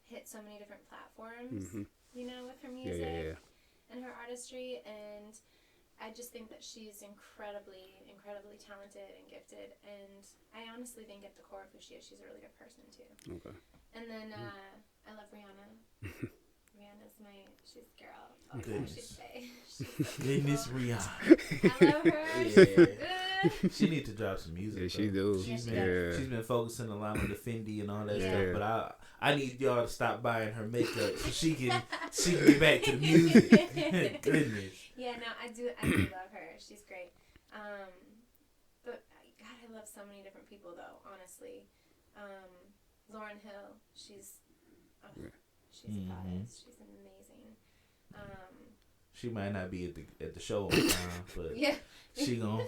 hit so many different platforms, with her music and her artistry, and I just think that she's incredibly, incredibly talented and gifted, and I honestly think at the core of who she is, she's a really good person too. Okay. And then I love Rihanna. Rihanna's she's a girl. Oh, Goodness. she'd say. She's so Goodness, beautiful. Rihanna. I love her. Yeah. She's so good. She need to drop some music. Yeah, she though. do. She's Yeah. been focusing a lot on the Fendi and all that Yeah. stuff. But I need y'all to stop buying her makeup so she can get back to the music. Goodness. Yeah, no, I do love her. She's great. But God, I love so many different people though. Honestly, Lauryn Hill. She's a goddess. She's amazing. She might not be at the show on time, but Yeah. she gonna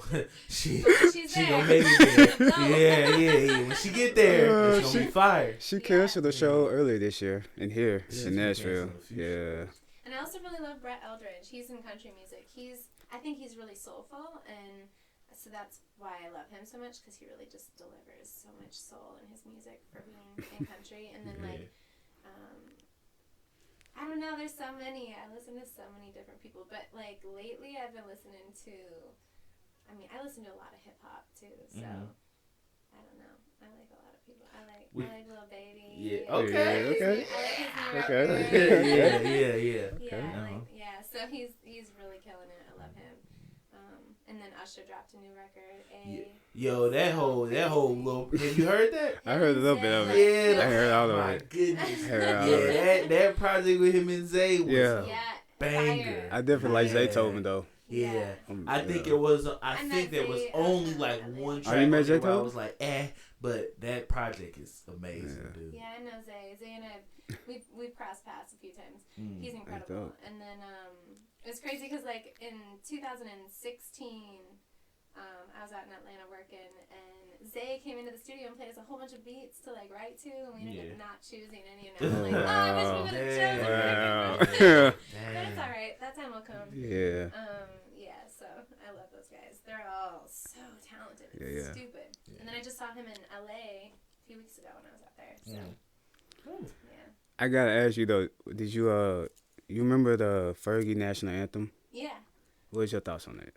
She's gonna there. make it there. No. Yeah. When she get there, it's gonna be fire. She canceled the show earlier this year in here Yeah, in she Nashville. canceled a few Yeah. And I also really love Brett Eldredge. He's in country music. I think he's really soulful, and so that's why I love him so much, because he really just delivers so much soul in his music for being in country. And then I don't know, there's so many. I listen to so many different people, but like lately I've been listening to, I listen to a lot of hip hop too, so I don't know. I like a lot of people. I like Lil Baby. Yeah. Okay. Okay. I like his new Okay. record. Yeah. So he's really killing it. I love him. And then Usher dropped a new record. Yo, that whole little. You heard that? I heard a little bit of it. Yeah, I heard all of my it. goodness. Heard all of it. Yeah, that project with him and Zay was Yeah. banger. Fire. I definitely like Yeah. Zaytoven though. Yeah. I yeah. think it was. I I think met there was Zay, only like LA. one Oh, track you met on there where I Zaytoven? was like, but that project is amazing, dude. Yeah, I know Zay. Zay and I, we've crossed paths a few times. He's That's incredible. dope. And then it's crazy because like in 2016, I was out in Atlanta working, and Zay came into the studio and played us a whole bunch of beats to like write to, and we ended up not choosing any. And I'm like, I wish we would have chosen. Wow. But it's all right. That time will come. Yeah. Yeah. So I love those guys. They're all so talented. It's Yeah. stupid. Yeah. And then I just saw him in LA a few weeks ago when I was out there. So yeah. I gotta ask you though, did you you remember the Fergie national anthem? Yeah. What's your thoughts on that?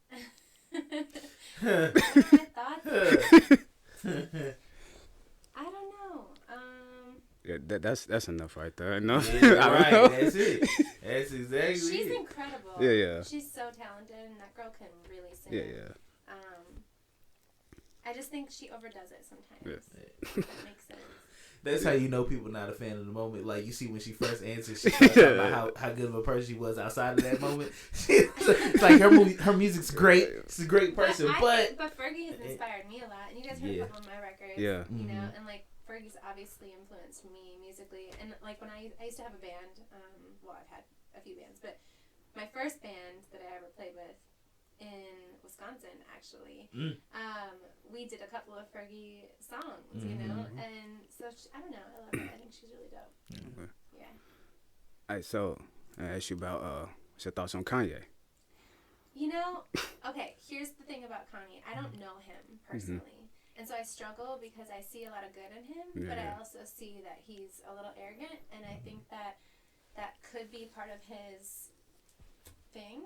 I don't know. Yeah, that's enough right there. No, Yeah, I right. don't know. That's it. That's exactly She's it. incredible. Yeah. She's so talented, and that girl can really sing. Yeah. I just think she overdoes it sometimes. Yeah. If that makes sense. That's how you know people not a fan of the moment. Like you see when she first answered, she starts talking about how good of a person she was outside of that moment. It's like her music's great. She's a great person, but Fergie has inspired me a lot, and you guys heard a couple of my records. Yeah. You know, and like Fergie's obviously influenced me musically, and like when I used to have a band. Well, I've had a few bands, but my first band that I ever played with in Wisconsin, actually, we did a couple of Fergie songs, you know, and so I don't know, I love her. I think she's really dope. Okay. Yeah. All right, so I asked you about what's your thoughts on Kanye? You know, okay, here's the thing about Kanye. I don't know him personally. And so I struggle because I see a lot of good in him, but I also see that he's a little arrogant, and I think that could be part of his thing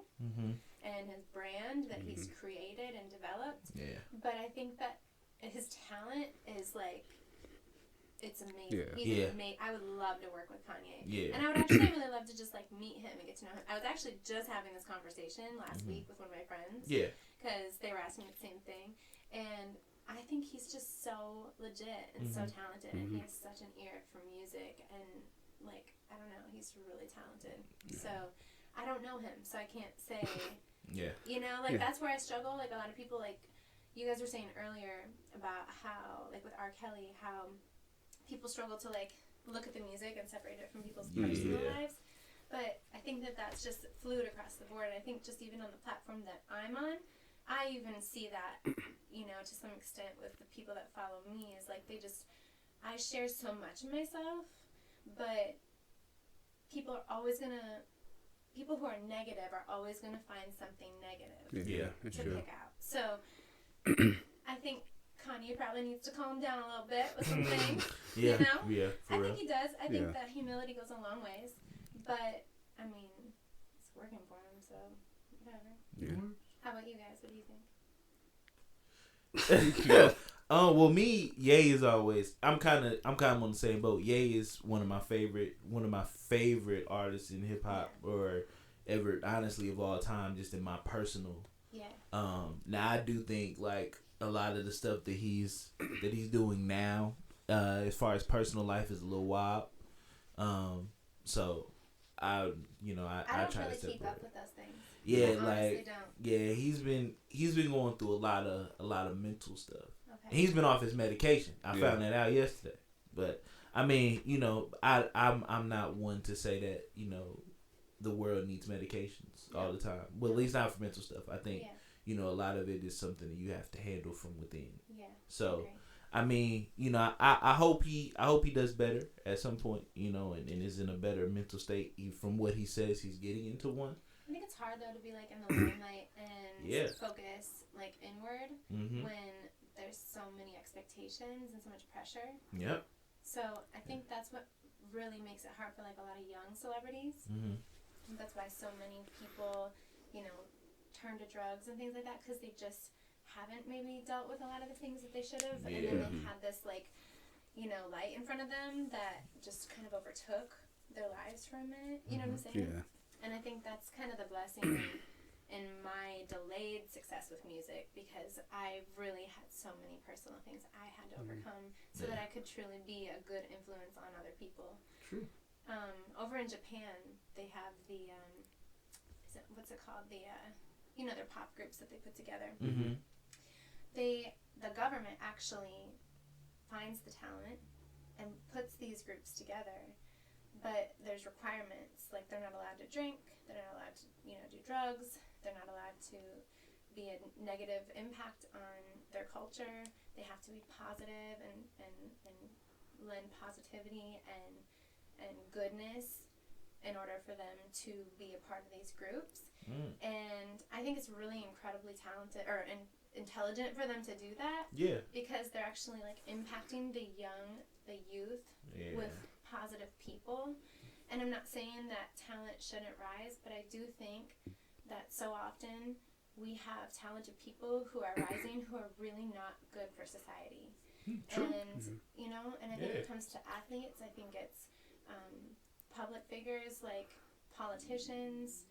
and his brand that he's created and developed. yeah, But I think that his talent is like, it's amazing. Yeah. He's amazing. I would love to work with Kanye. Yeah. And I would actually really love to just like meet him and get to know him. I was actually just having this conversation last week with one of my friends. yeah. Because they were asking me the same thing. And I think he's just so legit and so talented. And he has such an ear for music. And like, I don't know, he's really talented. So I don't know him, so I can't say. Yeah. You know, like that's where I struggle. Like a lot of people, like you guys were saying earlier about how, like with R. Kelly, how people struggle to like look at the music and separate it from people's personal lives. But I think that that's just fluid across the board. I think just even on the platform that I'm on, I even see that, you know, to some extent with the people that follow me, is like I share so much of myself, but people who are negative are always going to find something negative to pick out. So I think Kanye probably needs to calm down a little bit with some things. Yeah. You know? Yeah. I think he does. I think that humility goes a long ways. But, I mean, it's working for him, so whatever. Yeah. How about you guys? What do you think? Well, me, Ye is always. I'm kind of on the same boat. Ye is one of my favorite artists in hip hop or ever, honestly, of all time. Just in my personal. Yeah. Now I do think like a lot of the stuff that he's doing now, as far as personal life, is a little wild. So I don't try really to keep separate. up with those things. Yeah, I honestly don't. yeah, he's been going through a lot of mental stuff. Okay. And he's been off his medication. I found that out yesterday. But I mean, I'm not one to say that the world needs medications all the time. Well, at least not for mental stuff. I think a lot of it is something that you have to handle from within. Yeah. So. I mean, I hope he does better at some point, and is in a better mental state from what he says he's getting into one. I think it's hard though to be like in the limelight and focus like inward when there's so many expectations and so much pressure. Yep. So I think that's what really makes it hard for like a lot of young celebrities. That's why so many people, turn to drugs and things like that because they just haven't maybe dealt with a lot of the things that they should have, and then they had this light in front of them that just kind of overtook their lives for a minute. You know what I'm saying? Yeah. And I think that's kind of the blessing in my delayed success with music, because I really had so many personal things I had to overcome so that I could truly be a good influence on other people. True. Over in Japan, they have the what's it called? Their pop groups that they put together. The government actually finds the talent and puts these groups together, but there's requirements, like they're not allowed to drink, they're not allowed to do drugs, they're not allowed to be a negative impact on their culture. They have to be positive and lend positivity and goodness in order for them to be a part of these groups. And I think it's really incredibly talented or intelligent for them to do that. Yeah. Because they're actually like impacting the youth with positive people. And I'm not saying that talent shouldn't rise, but I do think that so often we have talented people who are rising who are really not good for society. True. And and I think when it comes to athletes, I think it's public figures like politicians,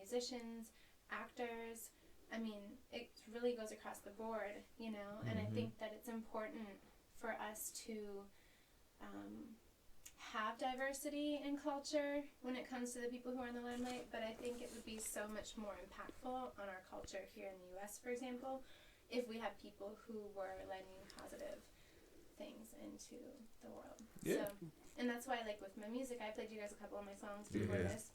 musicians, actors. I mean, it really goes across the board, and I think that it's important for us to have diversity in culture when it comes to the people who are in the limelight, but I think it would be so much more impactful on our culture here in the U.S., for example, if we have people who were lending positive things into the world. Yeah. So, and that's why, like, with my music, I played you guys a couple of my songs before this,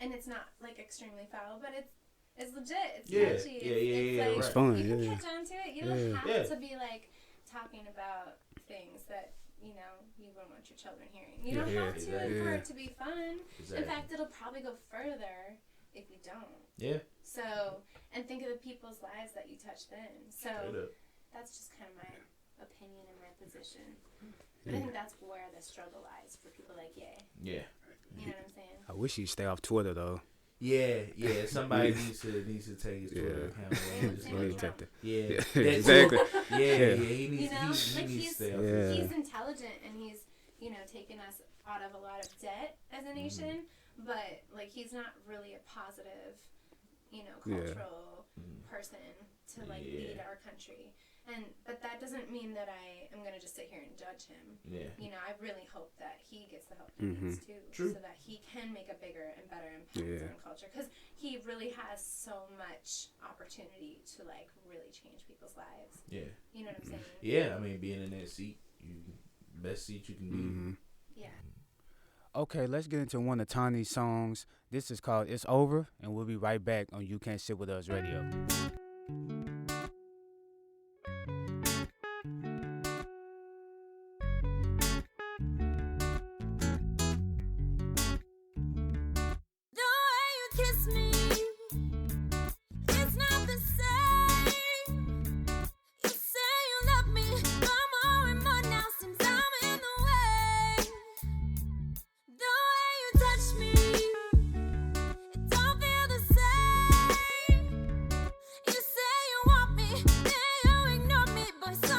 and it's not, like, extremely foul, but it's legit. It's catchy. It's like, it's fun. You can catch on to it. You don't have to be, like, talking about things that, you wouldn't want your children hearing. You don't have to for it to be fun. Exactly. In fact, it'll probably go further if you don't. Yeah. So, and think of the people's lives that you touch then. So, that's just kind of my opinion and my position. But I think that's where the struggle lies for people like Ye. Yeah. You know what I'm saying? I wish he'd stay off Twitter, though. Yeah. Somebody needs to take his Twitter account away. Exactly. He needs to stay off. He's intelligent and he's taken us out of a lot of debt as a nation, but like he's not really a positive, cultural person to lead our country. But that doesn't mean that I am gonna just sit here and judge him. Yeah. I really hope that he gets the help he needs too, so that he can make a bigger and better impact on culture. Because he really has so much opportunity to like really change people's lives. Yeah. You know what I'm saying? Yeah. I mean, being in that seat, best seat you can be. Yeah. Okay, let's get into one of Tahne's songs. This is called "It's Over," and we'll be right back on You Can't Sit With Us Radio. But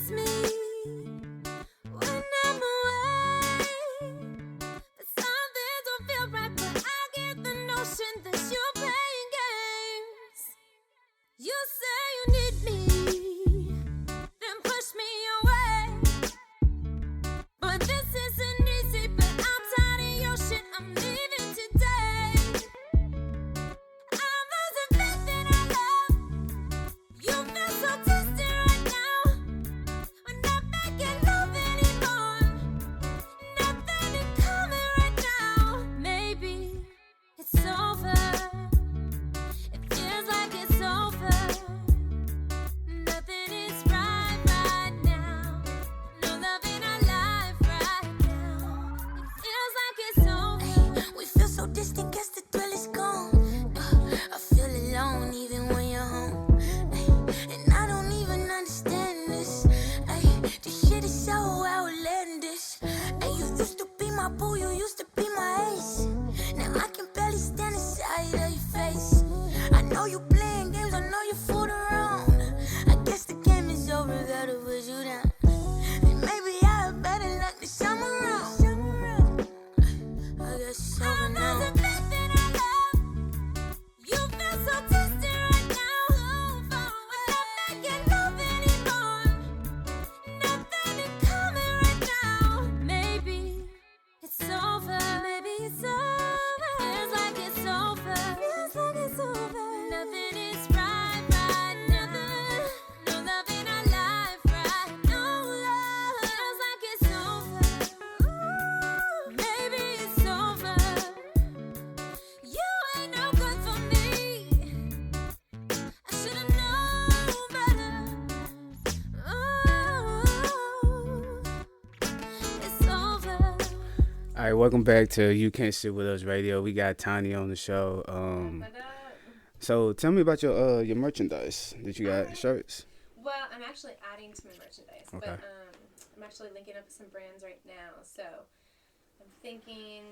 miss me when I'm away. But some things don't feel right, but I get the notion that you're playing games. You say you need me, then push me away. But this isn't easy, but I'm tired of your shit. I'm leaving today. I'm losing faith in our love. You feel so distant right now. We're not making love anymore. Nothing is coming right now. Maybe it's over. It feels like it's over. Nothing is right now. No love in our life right now. It feels like it's over. We feel so distant, guess the thrill is gone. I feel alone even when you're home. And I don't even understand this. This shit is so outlandish. You used to be my boo, you used to be my ace. Now I can barely stand the sight of your face. I know you playing games, I know you fooled around. I guess the game is over, gotta put you down. And maybe I have better luck this time around. I guess it's over now. I'm losing faith in our love. You feel so distant right now. We're not making love anymore. Nothing is coming right now. Maybe it's over. Maybe it's over. Feels like it's over. Feels like it's over. Nothing is right now. No love in our life right. No love. Feels like it's over. Maybe it's over. You ain't no good for me. I should've known better. It's over. All right, welcome back to You Can't Sit With Us Radio. We got Tahne on the show. So tell me about your merchandise that you got, shirts. Well, I'm actually adding to my merchandise, Okay. but I'm actually linking up with some brands right now. So I'm thinking,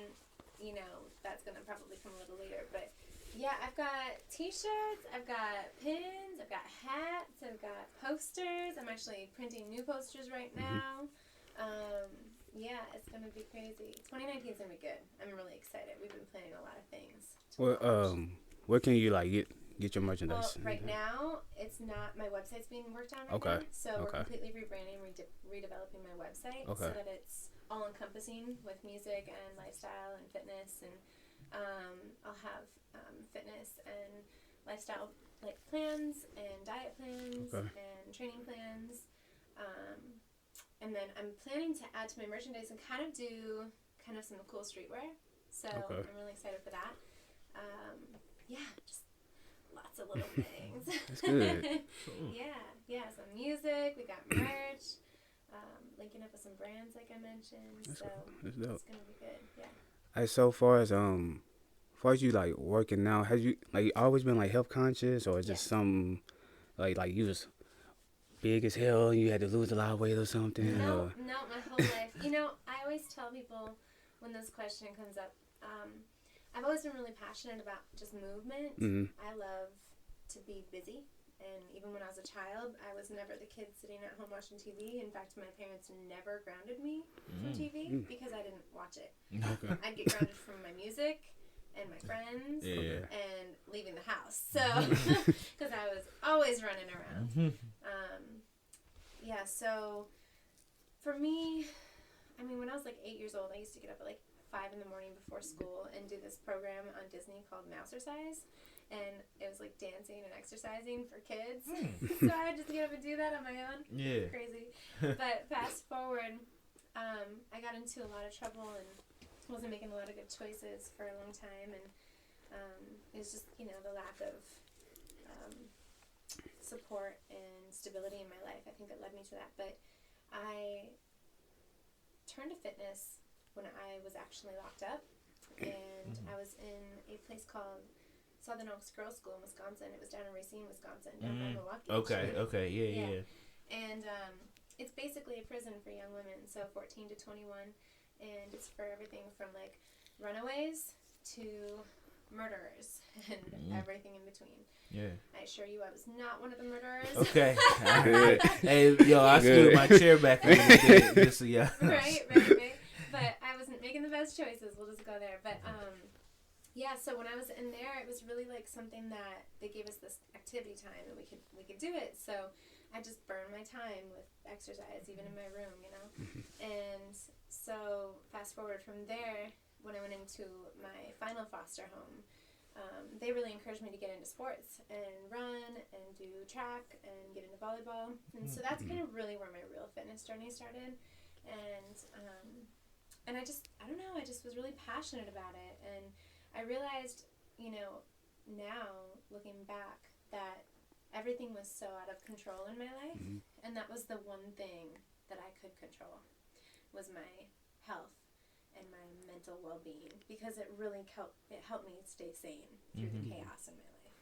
that's gonna probably come a little later. But yeah, I've got T-shirts, I've got pins, I've got hats, I've got posters. I'm actually printing new posters right now. Yeah, it's gonna be crazy. 2019 is gonna be good. I'm really excited. We've been planning a lot of things. Where can you get your Well, merchandise? right now, it's not, my website's being worked on right Okay. now. So we're Okay. completely rebranding, redeveloping my website so Okay. that it's all encompassing with music and lifestyle and fitness. And I'll have fitness and lifestyle plans and diet plans Okay. and training plans. And then I'm planning to add to my merchandise and kind of do some cool streetwear. So Okay. I'm really excited for that. Yeah, just lots of little things. That's good. Yeah, some music. We got merch. Linking up with some brands, like I mentioned. That's so cool. That's dope. it's gonna be good. Yeah. Hey, so far as you working now, have you always been health conscious, or just something like you was big as hell and you had to lose a lot of weight or something? No, my whole life. I always tell people when this question comes up, I've always been really passionate about just movement. Mhm. I love to be busy. And even when I was a child, I was never the kid sitting at home watching TV. In fact, my parents never grounded me from TV because I didn't watch it. Okay. I'd get grounded from my music and my friends and leaving the house. So, because I was always running around. So for me, when I was 8 years old, I used to get up at 5 in the morning before school and do this program on Disney called Mousercise. And it was dancing and exercising for kids. So I would just get up and do that on my own. Yeah. Crazy. But fast forward, I got into a lot of trouble and wasn't making a lot of good choices for a long time. And it was just, the lack of support and stability in my life. I think that led me to that. But I turned to fitness when I was actually locked up. And I was in a place called Southern Oaks Girls School in Wisconsin. It was down in Racine, Wisconsin, down by Milwaukee. Okay, yeah. And it's basically a prison for young women, so 14 to 21, and it's for everything from runaways to murderers and everything in between. Yeah. I I assure you, I was not one of the murderers. Okay. Hey, yo, I Good. screwed my chair back a little bit, just so yeah. right. But I wasn't making the best choices. We'll just go there. But yeah. So when I was in there, it was really like something that they gave us this activity time, and we could do it. So I just burned my time with exercise, even in my room, you know. And so fast forward from there, when I went into my final foster home, they really encouraged me to get into sports and run and do track and get into volleyball. And so that's kind of really where my real fitness journey started. And I don't know, I just was really passionate about it. And I realized, you know, now looking back, that everything was so out of control in my life. And that was the one thing that I could control, was my health and my mental well-being, because it really helped me stay sane through the chaos in my life.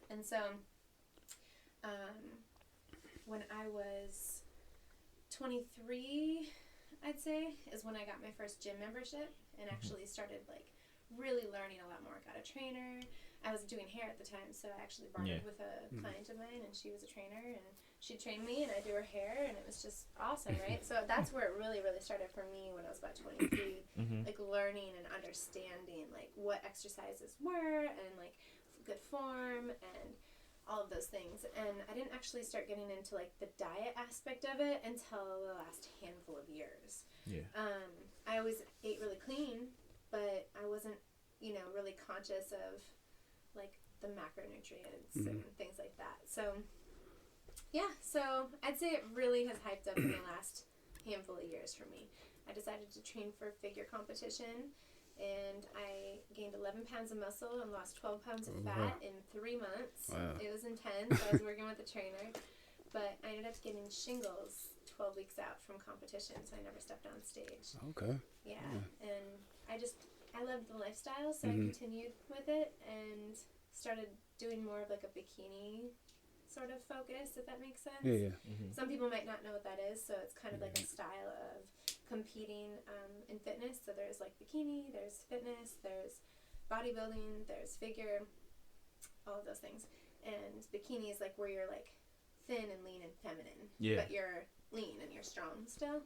And so when I was 23, I'd say, is when I got my first gym membership and actually started like really learning a lot more. Got a trainer. I was doing hair at the time, so I actually bartered with a client of mine, and she was a trainer, and she trained me, and I do her hair, and it was just awesome, right? So that's where it really, really started for me when I was about 23, like learning and understanding like what exercises were, and like good form, and all of those things. And I didn't actually start getting into like the diet aspect of it until the last handful of years. I always ate really clean, but I wasn't, you know, really conscious of like the macronutrients and things like that. So yeah, so I'd say it really has hyped up in the last handful of years for me. I decided to train for figure competition, and I gained 11 pounds of muscle and lost 12 pounds of fat in 3 months. Wow. It was intense. I was working with a trainer, but I ended up getting shingles 12 weeks out from competition, so I never stepped on stage. Okay. Yeah. And I loved the lifestyle, so I continued with it and started doing more of like a bikini sort of focus, if that makes sense. Yeah. Some people might not know what that is, so it's kind of like a style of competing in fitness. So there's like bikini, there's fitness, there's bodybuilding, there's figure, all of those things. And bikini is like where you're like thin and lean and feminine, but you're lean and you're strong still.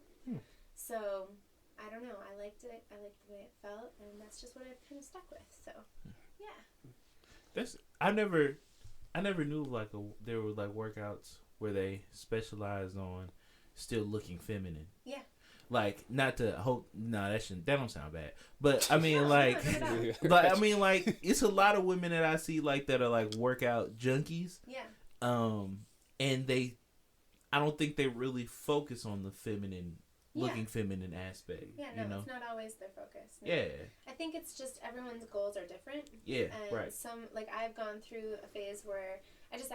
So I don't know, I liked it, I liked the way it felt, and that's just what I've kind of stuck with. So yeah. I never knew like there were like workouts where they specialized on still looking feminine. Yeah. Like, not to hope, that don't sound bad. But I mean, like, it's a lot of women that I see like that are like workout junkies. Yeah. And I don't think they really focus on the feminine, looking feminine aspect. Yeah, no, you know? It's not always their focus. No. Yeah. I think it's just everyone's goals are different. Yeah, and right. Some, like, I've gone through a phase where I just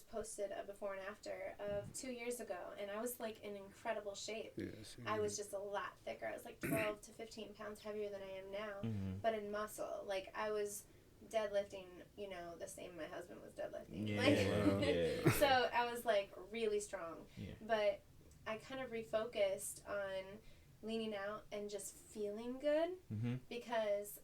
posted a before and after of 2 years ago, and I was like in incredible shape. Yes. I was just a lot thicker. I was like 12 to 15 pounds heavier than I am now, but in muscle. Like, I was deadlifting, you know, the same my husband was deadlifting. Yeah, like, so I was like really strong. Yeah. But I kind of refocused on leaning out and just feeling good, because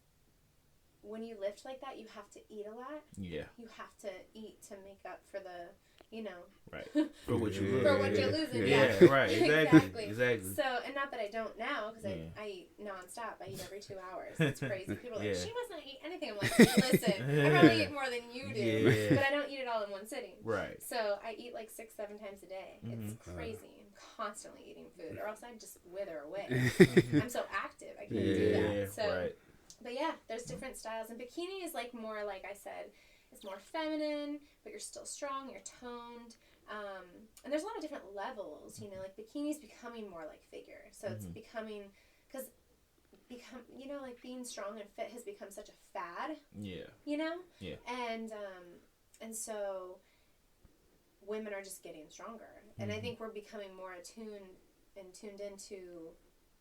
when you lift like that, you have to eat a lot. Yeah. You have to eat to make up for the, you know. Right. For what you lose. For what you're losing. Yeah, Yeah. right. Exactly. So, and not that I don't now, because I eat nonstop. I eat every 2 hours. It's crazy. People are like, she must not eat anything. I'm like, listen, I probably eat more than you do, but I don't eat it all in one sitting. Right. So I eat like 6-7 times a day. It's crazy. I'm constantly eating food, or else I'd just wither away. I'm so active. I can't do that. So, right. But yeah, there's different styles, and bikini is like more, like I said, it's more feminine, but you're still strong, you're toned, and there's a lot of different levels, you know, like bikini's becoming more like figure, so it's becoming, you know, like being strong and fit has become such a fad, you know, and so women are just getting stronger, and I think we're becoming more attuned and tuned into,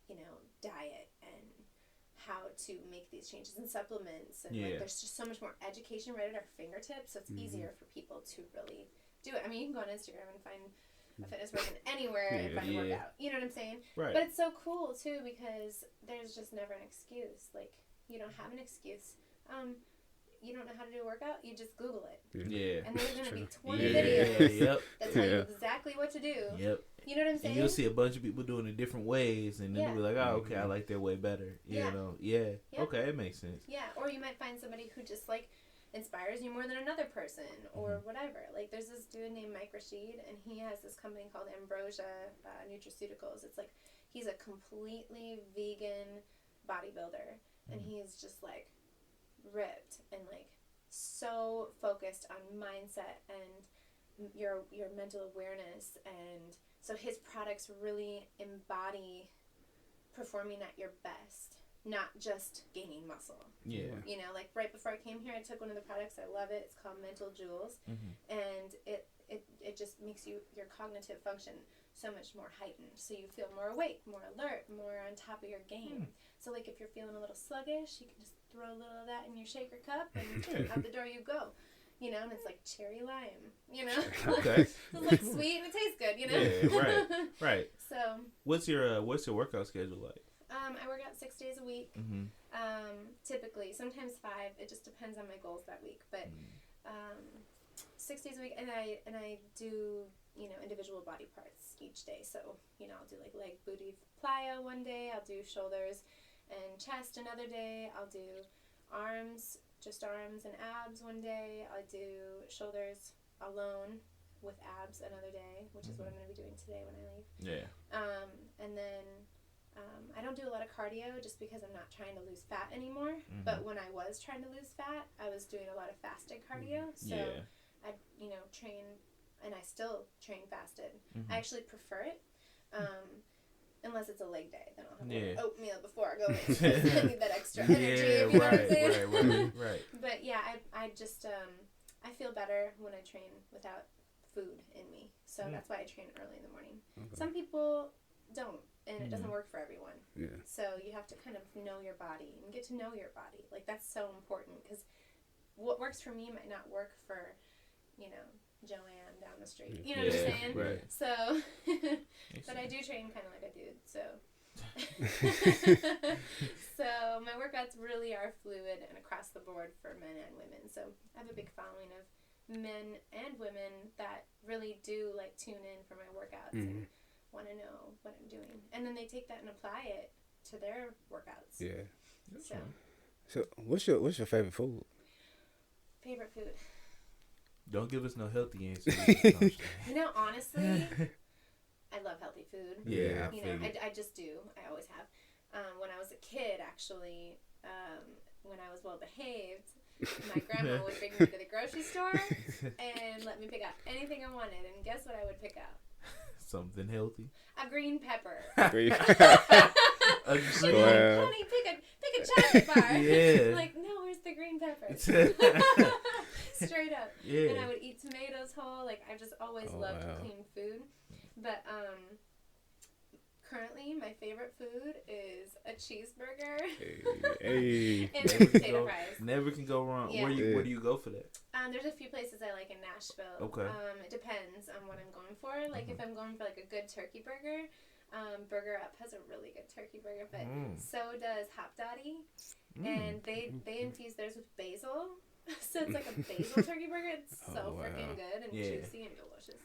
you know, diet and how to make these changes in supplements, and like there's just so much more education right at our fingertips, so it's easier for people to really do it. I mean, you can go on Instagram and find a fitness person anywhere and find a workout, you know what I'm saying? Right. But it's so cool too, because there's just never an excuse. Like, you don't have an excuse. you don't know how to do a workout, you just Google it. Yeah. And there's going to be 20 Yeah. videos Yep. that tell you exactly what to do. Yep. You know what I'm saying? And you'll see a bunch of people doing it different ways, and then Yeah. you'll be like, oh, okay, I like their way better. You know? Yeah. Yeah. Okay, it makes sense. Yeah, or you might find somebody who just like inspires you more than another person or whatever. Like there's this dude named Mike Rashid, and he has this company called Ambrosia Nutraceuticals. It's like he's a completely vegan bodybuilder, and he's just like ripped and like so focused on mindset and your mental awareness, and so his products really embody performing at your best, not just gaining muscle. Yeah. You know, like right before I came here, I took one of the products. I love it. It's called Mental Jewels, and it just makes your cognitive function so much more heightened. So you feel more awake, more alert, more on top of your game. So like if you're feeling a little sluggish, you can just throw a little of that in your shaker cup, and out the door you go. You know, and it's like cherry lime. You know, Okay. it's like sweet and it tastes good. You know. Yeah. Right. So. What's your workout schedule like? I work out 6 days a week. Typically, sometimes 5. It just depends on my goals that week. But 6 days a week, and I do individual body parts each day. So I'll do like leg, booty, plyo one day. I'll do shoulders and chest another day. I'll do arms, just arms and abs one day. I do shoulders alone with abs another day, which is what I'm going to be doing today when I leave. Yeah. And then I don't do a lot of cardio just because I'm not trying to lose fat anymore. But when I was trying to lose fat, I was doing a lot of fasted cardio. So I, train, and I still train fasted. I actually prefer it. Unless it's a leg day, then I'll have oatmeal before I go in. I need that extra energy. You know what I'm saying? Right. But yeah, I just I feel better when I train without food in me. So that's why I train early in the morning. Okay. Some people don't, and it doesn't work for everyone. Yeah. So you have to kind of know your body and get to know your body. Like that's so important, because what works for me might not work for, Joanne down the street. You know what I'm saying? Right. So, but I do train kind of like a dude. So, so my workouts really are fluid and across the board for men and women. So I have a big following of men and women that really do like tune in for my workouts and want to know what I'm doing, and then they take that and apply it to their workouts. Yeah. So what's your favorite food? favorite food. Don't give us no healthy answers. Honestly, I love healthy food. Yeah, I just do. I always have. When I was a kid, actually, when I was well behaved, my grandma would bring me to the grocery store and let me pick out anything I wanted. And guess what I would pick out? Something healthy. A green pepper. A green. Honey, pick a chocolate bar. Yeah. Like, no, where's the green pepper? Straight up. Yeah. And I would eat tomatoes whole. Like, I just always loved clean food. But currently, my favorite food is a cheeseburger and potato fries. Never can go wrong. Yeah. Where do you go for that? There's a few places I like in Nashville. Okay. It depends on what I'm going for. Like, if I'm going for like a good turkey burger, Burger Up has a really good turkey burger, but so does Hop Dottie, and they infuse theirs with basil. So it's like a basil turkey burger. It's so freaking good and juicy and delicious.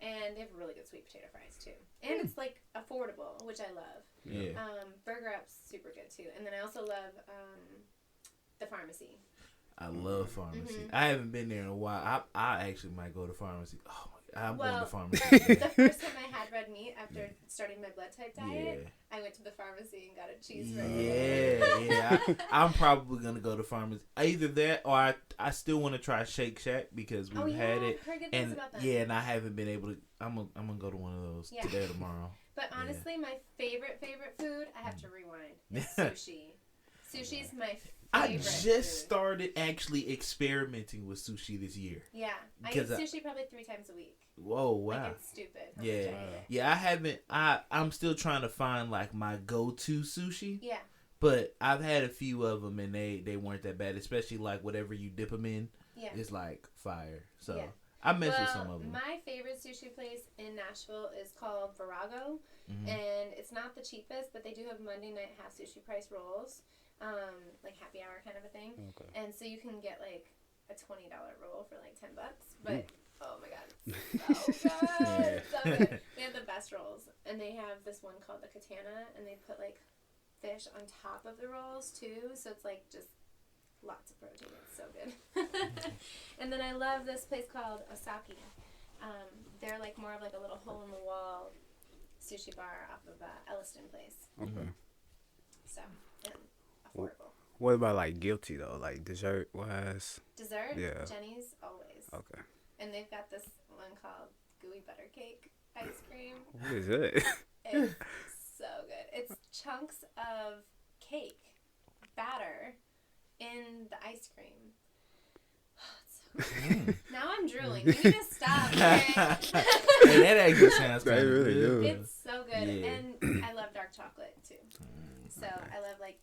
And they have really good sweet potato fries too. And it's like affordable, which I love. Yeah. Burger Up's super good too. And then I also love the Pharmacy. I love Pharmacy. I haven't been there in a while. I actually might go to Pharmacy. Oh my God, I'm going to Pharmacy. The first time I had red meat after starting my blood type diet, I went to the Pharmacy and got a cheeseburger. Yeah. I'm probably gonna go to Pharmacy. Either that, or I still want to try Shake Shack because we've had it, I've heard good things about that. and I haven't been able to. I'm gonna go to one of those today or tomorrow. But honestly, my favorite food, I have to rewind, is sushi. Sushi's my favorite. I just started actually experimenting with sushi this year. Yeah, I eat sushi probably 3 times a week. Whoa, wow. Like, it's stupid. Yeah, I haven't. I'm still trying to find like my go-to sushi. Yeah. But I've had a few of them and they weren't that bad, especially like whatever you dip them in. Yeah. It's like fire. So I mess with some of them. My favorite sushi place in Nashville is called Virago, and it's not the cheapest, but they do have Monday night half sushi price rolls. like happy hour kind of a thing. Okay. And so you can get like a $20 roll for like $10, but oh my god, it's so good, so good. They have the best rolls, and they have this one called the Katana, and they put like fish on top of the rolls too, so it's like just lots of protein. It's so good. And then I love this place called Osaki. They're like more of like a little hole in the wall sushi bar off of Elliston Place. Okay. So, and affordable. What about like guilty though, like dessert wise? Dessert? Yeah. Jenny's always. Okay. And they've got this one called gooey butter cake ice cream. What is it? It's so good. It's chunks of cake batter in the ice cream. Oh, it's so good. Now I'm drooling. We need to stop. Okay? Hey, that actually sounds They kind of really good. do. It's so good. Yeah. And I love dark chocolate too. So I love like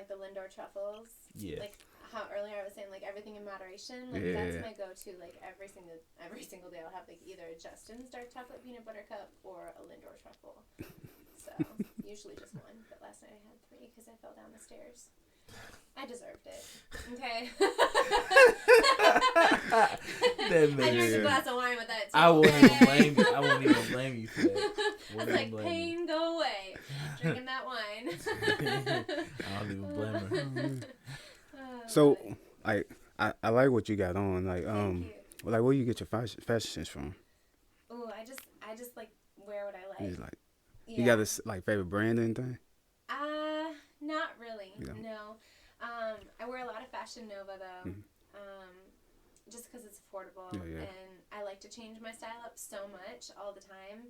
the Lindor truffles. Yeah. Like how earlier I was saying, like everything in moderation. Like Yeah. that's my go-to. Like every single day I'll have like either Justin's dark chocolate peanut butter cup or a Lindor truffle. So usually just one, but last night I had 3 because I fell down the stairs. I deserved it. Okay. That I makes drank a sense. glass of wine with that too. I won't okay? even blame you. I won't even blame you for that. I Won't was even like, blame you. pain, go away. Drinking that wine. I don't even blame her. Oh, So, buddy. like, I like what you got on. Like, Thank you. like where you get your fashion sense from? Ooh, I just like wear what I like. It's like, Yeah. you got this like favorite brand or anything? Not really. You don't? No. I wear a lot of Fashion Nova though. Mhm. Just because it's affordable, Yeah. and I like to change my style up so much all the time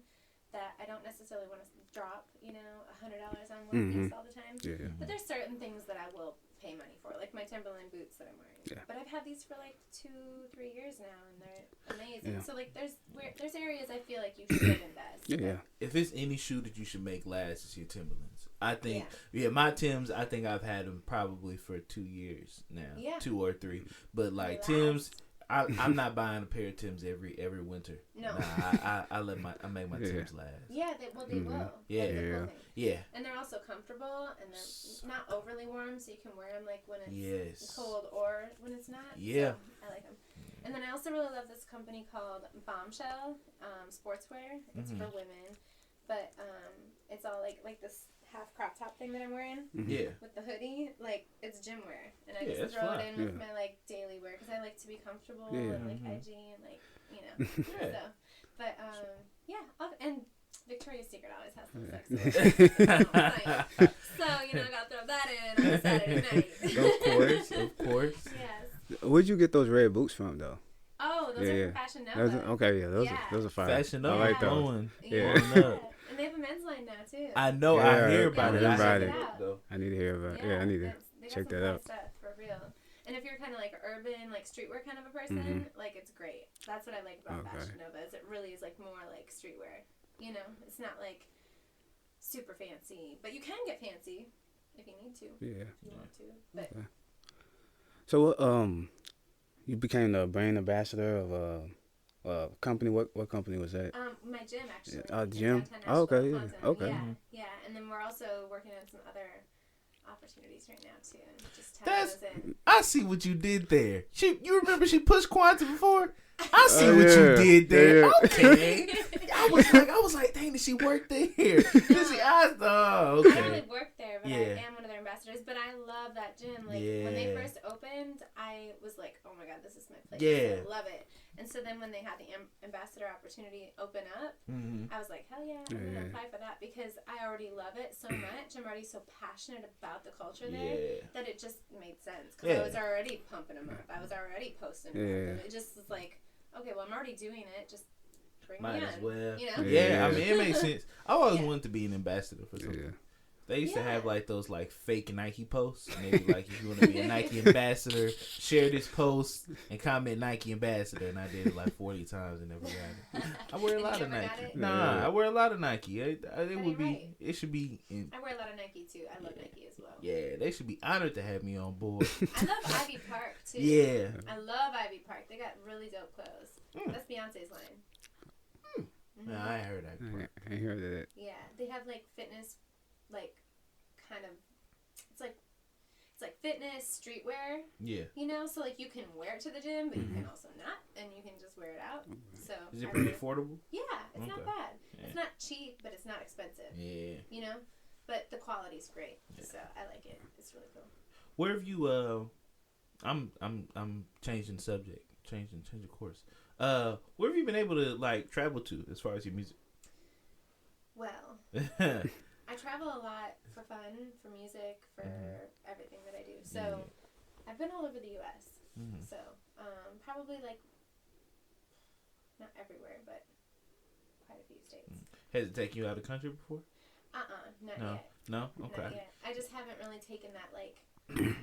that I don't necessarily want to drop, $100 on one piece all the time. Yeah. But there's certain things that I will pay money for, like my Timberland boots that I'm wearing. Yeah. But I've had these for like 2-3 years now, and they're amazing. Yeah. So like there's areas I feel like you should invest. Yeah. If it's any shoe that you should make last, it's your Timberlands. I think, my Tims, I think I've had them probably for 2 years now. Yeah. 2 or 3. But like They Tims, I'm not buying a pair of Tims every winter. No. Nah, I make my Yeah. Tims last. Yeah, they will. Yeah. Like the Yeah. clothing. Yeah. And they're also comfortable, and they're not overly warm, so you can wear them like when it's Yes. cold or when it's not. Yeah. So I like them. And then I also really love this company called Bombshell Sportswear. It's for women, but it's all like this half crop top thing that I'm wearing Yeah. with the hoodie. Like it's gym wear, and I Yeah, just it's throw fly. it in with Yeah. my like daily wear because I like to be comfortable Yeah. and like edgy and like Yeah. So, but and Victoria's Secret always has some sex. So I gotta throw that in on a Saturday night. Of course. Yes. Where'd you get those red boots from though? Oh, those are from Fashion Nova. Those are fire. Fashion I up, like those. blowing. Yeah. Blowing up. And they have a men's line now too. I know. Yeah, I hear about yeah, it. I about haven't it. looked, though. I need to hear about it. Yeah, I need to they got check some that fun out. stuff for real. And if you're kind of like urban, like streetwear kind of a person, like it's great. That's what I like about Okay. Fashion Nova. Is it really is like more like streetwear. It's not like super fancy, but you can get fancy if you need to. Yeah. If you want to, but Okay. So you became the brand ambassador of a company. What company was that? my gym actually. Yeah, in gym? downtown Oh, okay, Nashville, yeah, Wisconsin. okay. Yeah, and then we're also working on some other opportunities right now too, and just tap That's. those in. I see what you did there. You remember she pushed Quanta before? I see what yeah. you did there. Yeah. Okay. I was like, dang, did she work there? Okay. I don't really work there, but Yeah. I am one of their ambassadors. But I love that gym. Like when they first opened, I was like, oh my god, this is my place. Yeah. I love it. And so then when they had the ambassador opportunity open up, I was like, hell yeah, I'm gonna apply for that because I already love it so much. I'm already so passionate about the culture there that it just made sense because I was already pumping them up. I was already posting them up, and it just was like, okay, well I'm already doing it. Just bring Might me as on. well. Yeah. I mean, it makes sense. I always wanted to be an ambassador for something. Yeah. They used to Yeah. have like those like fake Nike posts. And they be like, if you want to be a Nike ambassador, share this post and comment Nike ambassador. And I did it like 40 times and never got it. I wear a And lot you of never got Nike. it? Nah, Yeah. I wear a lot of Nike. It would you're be. right. It should be. I wear a lot of Nike too. I love Nike as well. Yeah, they should be honored to have me on board. I love Ivy Park too. Yeah. I love Ivy Park. They got really dope clothes. That's Beyonce's line. Nah, I ain't heard that before. I ain't heard of that. Yeah, they have like fitness, like kind of. It's like fitness streetwear. Yeah. You know, so like you can wear it to the gym, but you can also not, and you can just wear it out. So Is it pretty affordable? Yeah, it's not Okay. bad. Yeah. It's not cheap, but it's not expensive. Yeah. You know, but the quality's great. Yeah. So I like it. It's really cool. Where have you? I'm changing subject, changing course. Where have you been able to like travel to as far as your music? Well, I travel a lot for fun, for music, for everything that I do. So I've been all over the U.S. So probably like not everywhere, but quite a few states. Has it taken you out of the country before? Not No. yet. No. Okay. Not yet. I just haven't really taken that like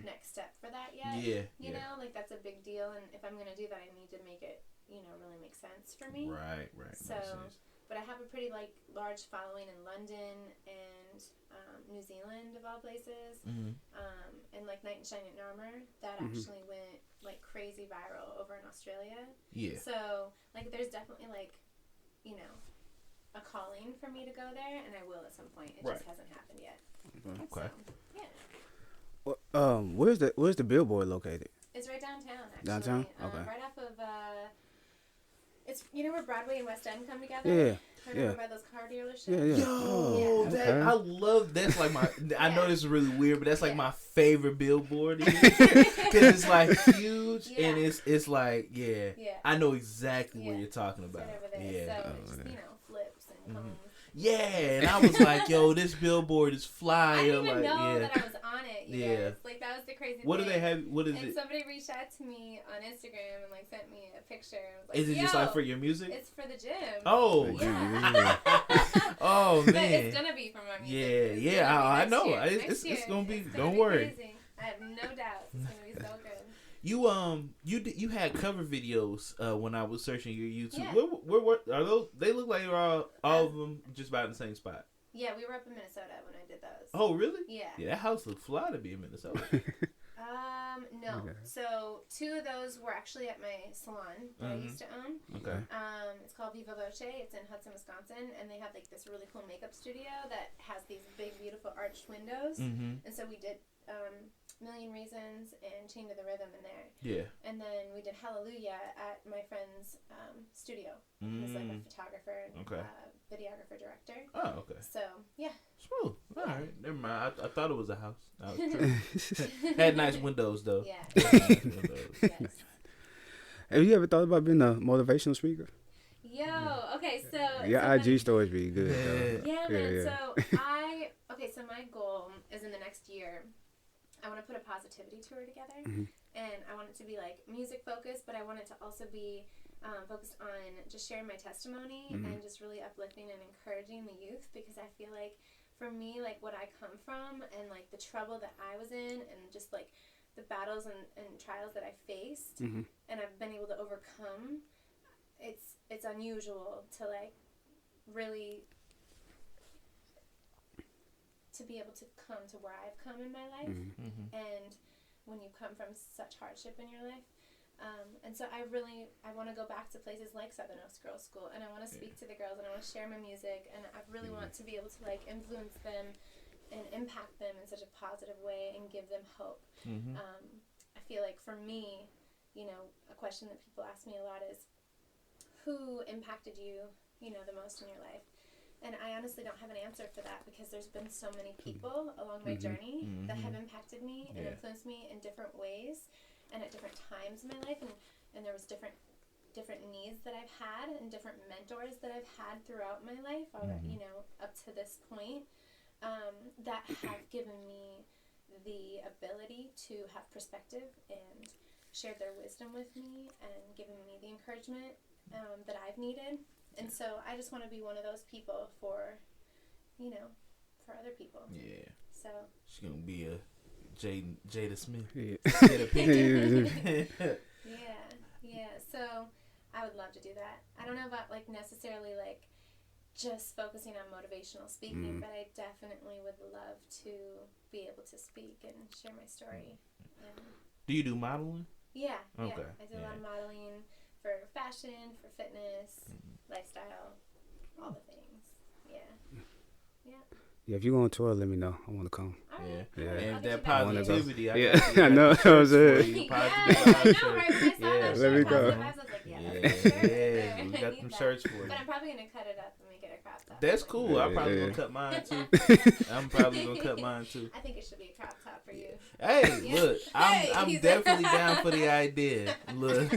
next step for that yet. Yeah. You know, like that's a big deal, and if I'm gonna do that, I need to make it, really make sense for me. Right. So, Makes sense. but I have a pretty like large following in London and New Zealand of all places, and like Knight in Shining Armor that actually went like crazy viral over in Australia. Yeah. So like, there's definitely like, a calling for me to go there, and I will at some point. It just hasn't happened yet. Okay. So, yeah. Well, where's the billboard located? It's right downtown, actually. Downtown? Okay. Right off of, it's, where Broadway and West End come together? Yeah. Right over by those car dealerships? Yeah. Yo, Yeah. that Okay. I love. That's like my. I know this is really weird, but that's like Yeah. my favorite billboard because it's like huge and it's like Yeah. I know exactly what Yeah. you're talking It's about. right over there. Yeah. So it just, flips and comes. Yeah, and I was like, yo, this billboard is fly. I didn't even like, know yeah. that I was on it. You Yeah. guys. Like, that was the crazy What do thing. they have? What is And it? somebody reached out to me on Instagram and, like, sent me a picture. And was like, Is it just "Yo, like for your music? It's for the gym. Oh. Yeah. Oh But man. it's gonna be for my music. It's gonna be I next know. year. It's Next gonna be. year. It's Don't be worry. Crazy. I have no doubt it's gonna be so good. You had cover videos when I was searching your YouTube. Yeah. Where are those? They look like they're all of them just about in the same spot. Yeah, we were up in Minnesota when I did those. Oh really? Yeah. Yeah, that house looked fly to be in Minnesota. No. Okay. So 2 of those were actually at my salon that I used to own. Okay. It's called Viva Voce. It's in Hudson, Wisconsin, and they have like this really cool makeup studio that has these big, beautiful arched windows. Mm-hmm. And so we did Million Reasons and Chain to the Rhythm in there. Yeah. And then we did Hallelujah at my friend's studio. He's like a photographer and videographer director. Oh, okay. So yeah. Smooth. All right. Never mind. I thought it was a house. I was tripping. Had nice windows though. Yeah. Had nice windows. Yes. Have you ever thought about being a motivational speaker? Yo, okay, so Your so IG stories be good, though. Yeah, man. Yeah. So my goal is in the next year, I want to put a positivity tour together, and I want it to be like music focused, but I want it to also be focused on just sharing my testimony and just really uplifting and encouraging the youth, because I feel like for me, like what I come from and like the trouble that I was in and just like the battles and trials that I faced and I've been able to overcome, it's unusual to like really to be able to come to where I've come in my life and when you come from such hardship in your life. And so I want to go back to places like Southern Oaks Girls School, and I want to speak to the girls, and I want to share my music, and I really want to be able to like influence them and impact them in such a positive way and give them hope. I feel like for me, a question that people ask me a lot is, who impacted you, the most in your life? And I honestly don't have an answer for that, because there's been so many people along my journey that have impacted me and influenced me in different ways and at different times in my life, and there was different needs that I've had and different mentors that I've had throughout my life already, up to this point, that have given me the ability to have perspective and shared their wisdom with me and given me the encouragement that I've needed. And so I just want to be one of those people for other people. Yeah. So She's gonna be a Jada Smith. Yeah. Jada Pinkett. yeah. So I would love to do that. I don't know about like necessarily like just focusing on motivational speaking, but I definitely would love to be able to speak and share my story. Do you do modeling? Yeah. Okay. Yeah. I do a lot of modeling for fashion, for fitness, lifestyle, all the things. Yeah. Yeah, if you go on tour, let me know. I want to come. All Yeah. right. Yeah. And I'll that get you back. positivity, Yeah. got the- I know, got the I was shirts saying. for you, Yes, positive I vibes know, right? shirt. When I saw Yeah, that let me shirt, go. Positive Vibes, I was like, yeah, Yeah, that's the shirt right yeah, there. we I got need them that. shirts for you. But I'm probably gonna cut it up and make it a crop top. That's Like, cool. I'm probably Yeah. gonna cut mine too. I'm probably gonna cut mine too. I think it should be a crop top for you. Hey, Yeah. look, Hey, I'm he's- definitely down for the idea. Look,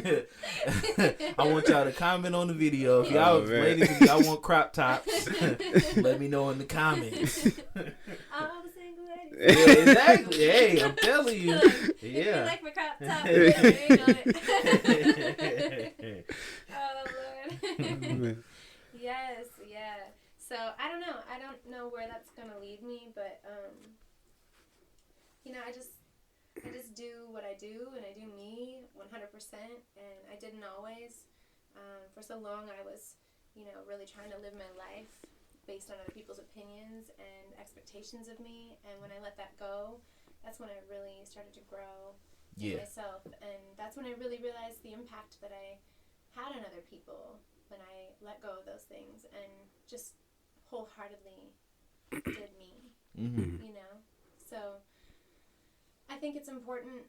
I want y'all to comment on the video if y'all Oh, man. ladies, if y'all want crop tops. Let me know in the comments. All the single ladies. Yeah, exactly. Hey, I'm telling you. If you Yeah. like my crop top, you ain't on it. Oh Lord. Yes, yeah. So I don't know. I don't know where that's gonna lead me, but I just do what I do, and I do me 100%, and I didn't always. For so long, I was, really trying to live my life based on other people's opinions and expectations of me, and when I let that go, that's when I really started to grow in Yeah. myself, and that's when I really realized the impact that I had on other people when I let go of those things and just wholeheartedly did me, Mm-hmm. So I think it's important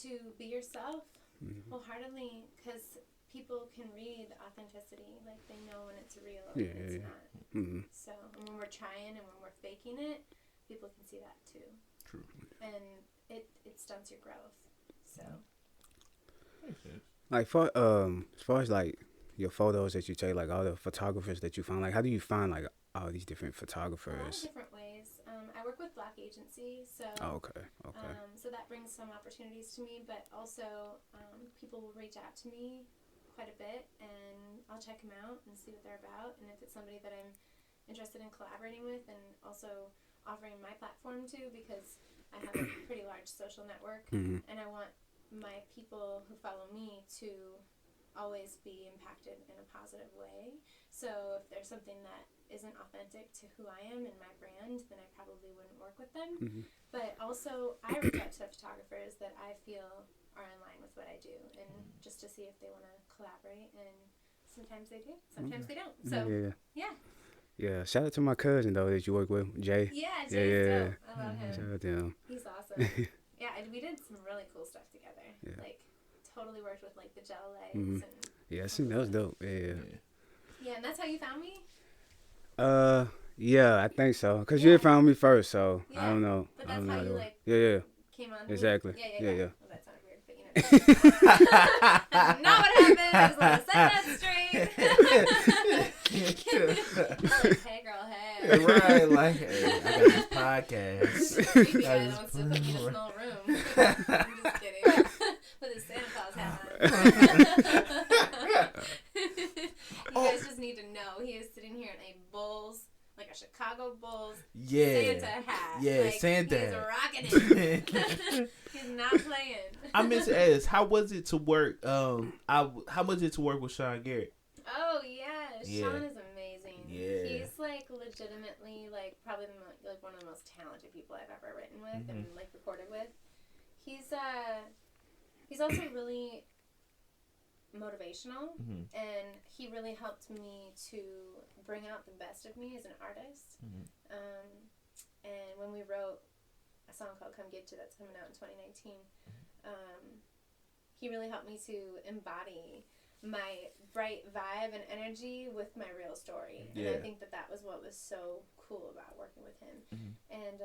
to be yourself Mm-hmm. wholeheartedly, because people can read authenticity, like they know when it's real Yeah, and it's yeah. not. Mm-hmm. So and when we're trying and when we're faking it, people can see that too. True. And it stunts your growth. So Makes sense. Like as far as like your photos that you take, like all the photographers that you find, like how do you find like all these different a lot of photographers? different ways. I work with Black agencies, so Oh, okay. so that brings some opportunities to me, but also people will reach out to me quite a bit, and I'll check them out and see what they're about, and if it's somebody that I'm interested in collaborating with, and also offering my platform to, because I have a pretty large social network, Mm-hmm. and I want my people who follow me to always be impacted in a positive way. So if there's something that isn't authentic to who I am and my brand, then I probably wouldn't work with them. Mm-hmm. But also, I reach out to photographers that I feel are in line with what I do, and just to see if they want to collaborate. And sometimes they do, sometimes they don't. So yeah. Yeah. Shout out to my cousin though that you work with, Jay. Yeah, Jay's Yeah. dope. I love him. Shout out to him. He's awesome. Yeah, and we did some really cool stuff together. Yeah. Like, totally worked with like the gel lights Mhm. and Yeah, I seen that was dope. Yeah. yeah, and that's how you found me. Yeah, I think so. Cause Yeah. you had found me first, so I Yeah, don't know. but I that's don't how know you, though. like, Yeah. Came on. To Exactly. Me. Yeah. Well, that sounded weird, but that's not what happened. I just want to set that straight. Like, hey, girl, hey. Right, like, hey, I got this podcast. Creepy guy that wants to put me in a small room. I'm just kidding. With his Santa Claus hat on. You guys just need to know he is sitting here in a Bulls, like a Chicago Bulls Santa hat. Yeah, like, Santa. He's rocking it. He's not playing. I meant to ask, how was it to work? How was it to work with Sean Garrett? Oh yeah, Yeah. Sean is amazing. Yeah. He's like legitimately like probably like one of the most talented people I've ever written with and like recorded with. He's also really motivational, and he really helped me to bring out the best of me as an artist. And when we wrote a song called "Come Get You" that's coming out in 2019, he really helped me to embody my bright vibe and energy with my real story. And I think that was what was so cool about working with him. And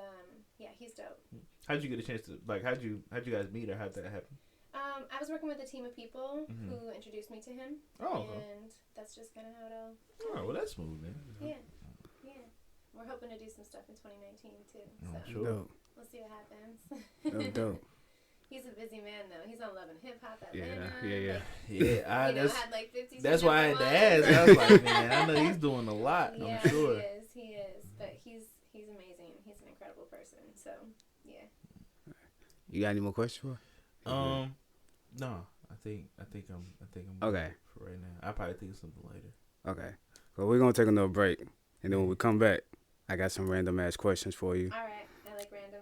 yeah, he's dope. How'd you get a chance to how'd you guys meet, or how'd that happen? I was working with a team of people who introduced me to him. Oh, and that's just kind of how it all. Oh, well, that's smooth, man. Yeah. We're hoping to do some stuff in 2019 too. So Sure. Dope. we'll see what happens. Dope. He's a busy man though. He's on Love and Hip Hop Yeah. Atlanta. Yeah. Like, Yeah, had like 50. that's why I had to ask. I I was like, man, I know he's doing a lot. Yeah, I'm sure. he is. But he's amazing. He's an incredible person. So yeah. You got any more questions for? No, I think I'm Okay. for right now. I'll probably think of something later. Okay. Well, we're gonna take another break, and then when we come back, I got some random ass questions for you. All right. I like random.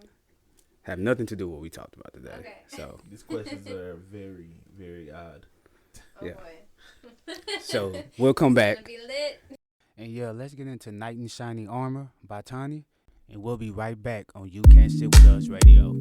Have nothing to do with what we talked about today. Okay. So, These questions are very, very odd. Oh Yeah. boy. so we'll come back. It's gonna be lit. And yeah, let's get into Knight in Shining Armor by Tahne, and we'll be right back on You Can't Sit With Us Radio.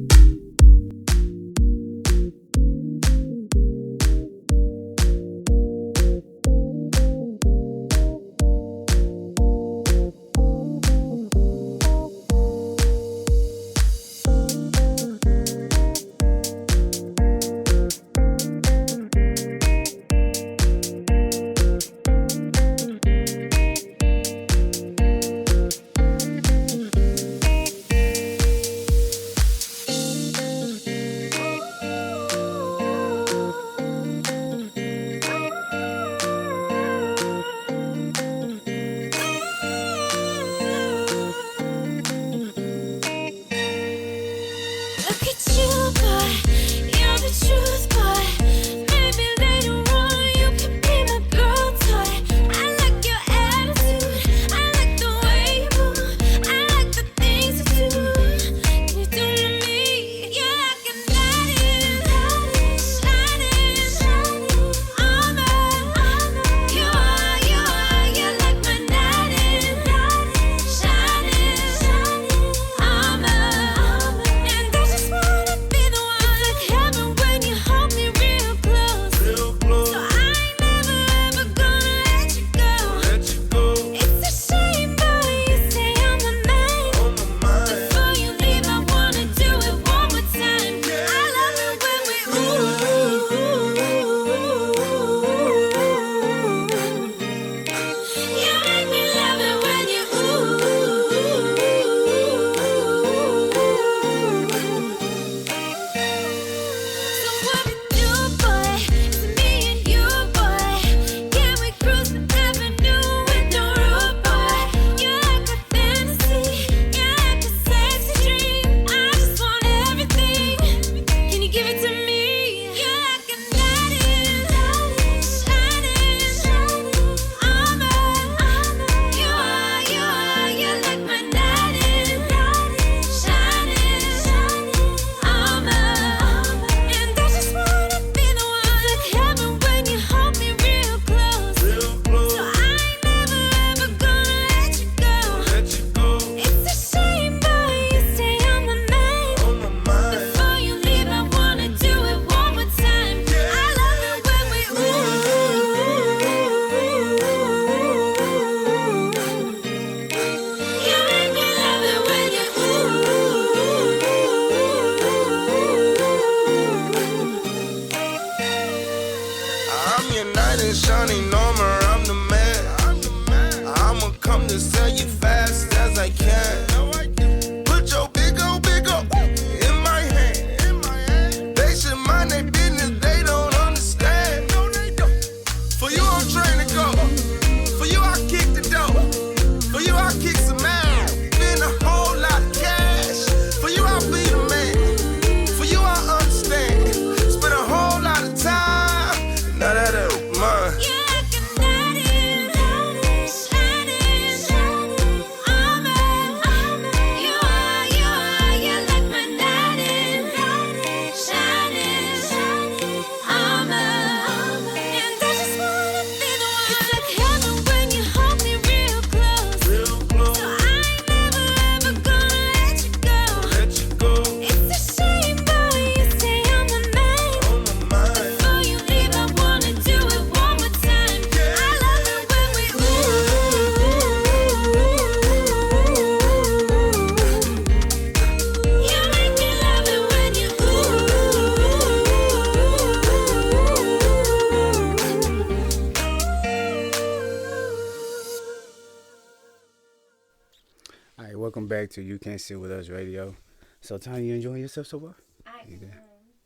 Welcome back to You Can't Sit With Us Radio. So, Tahne, you enjoying yourself so far? I am.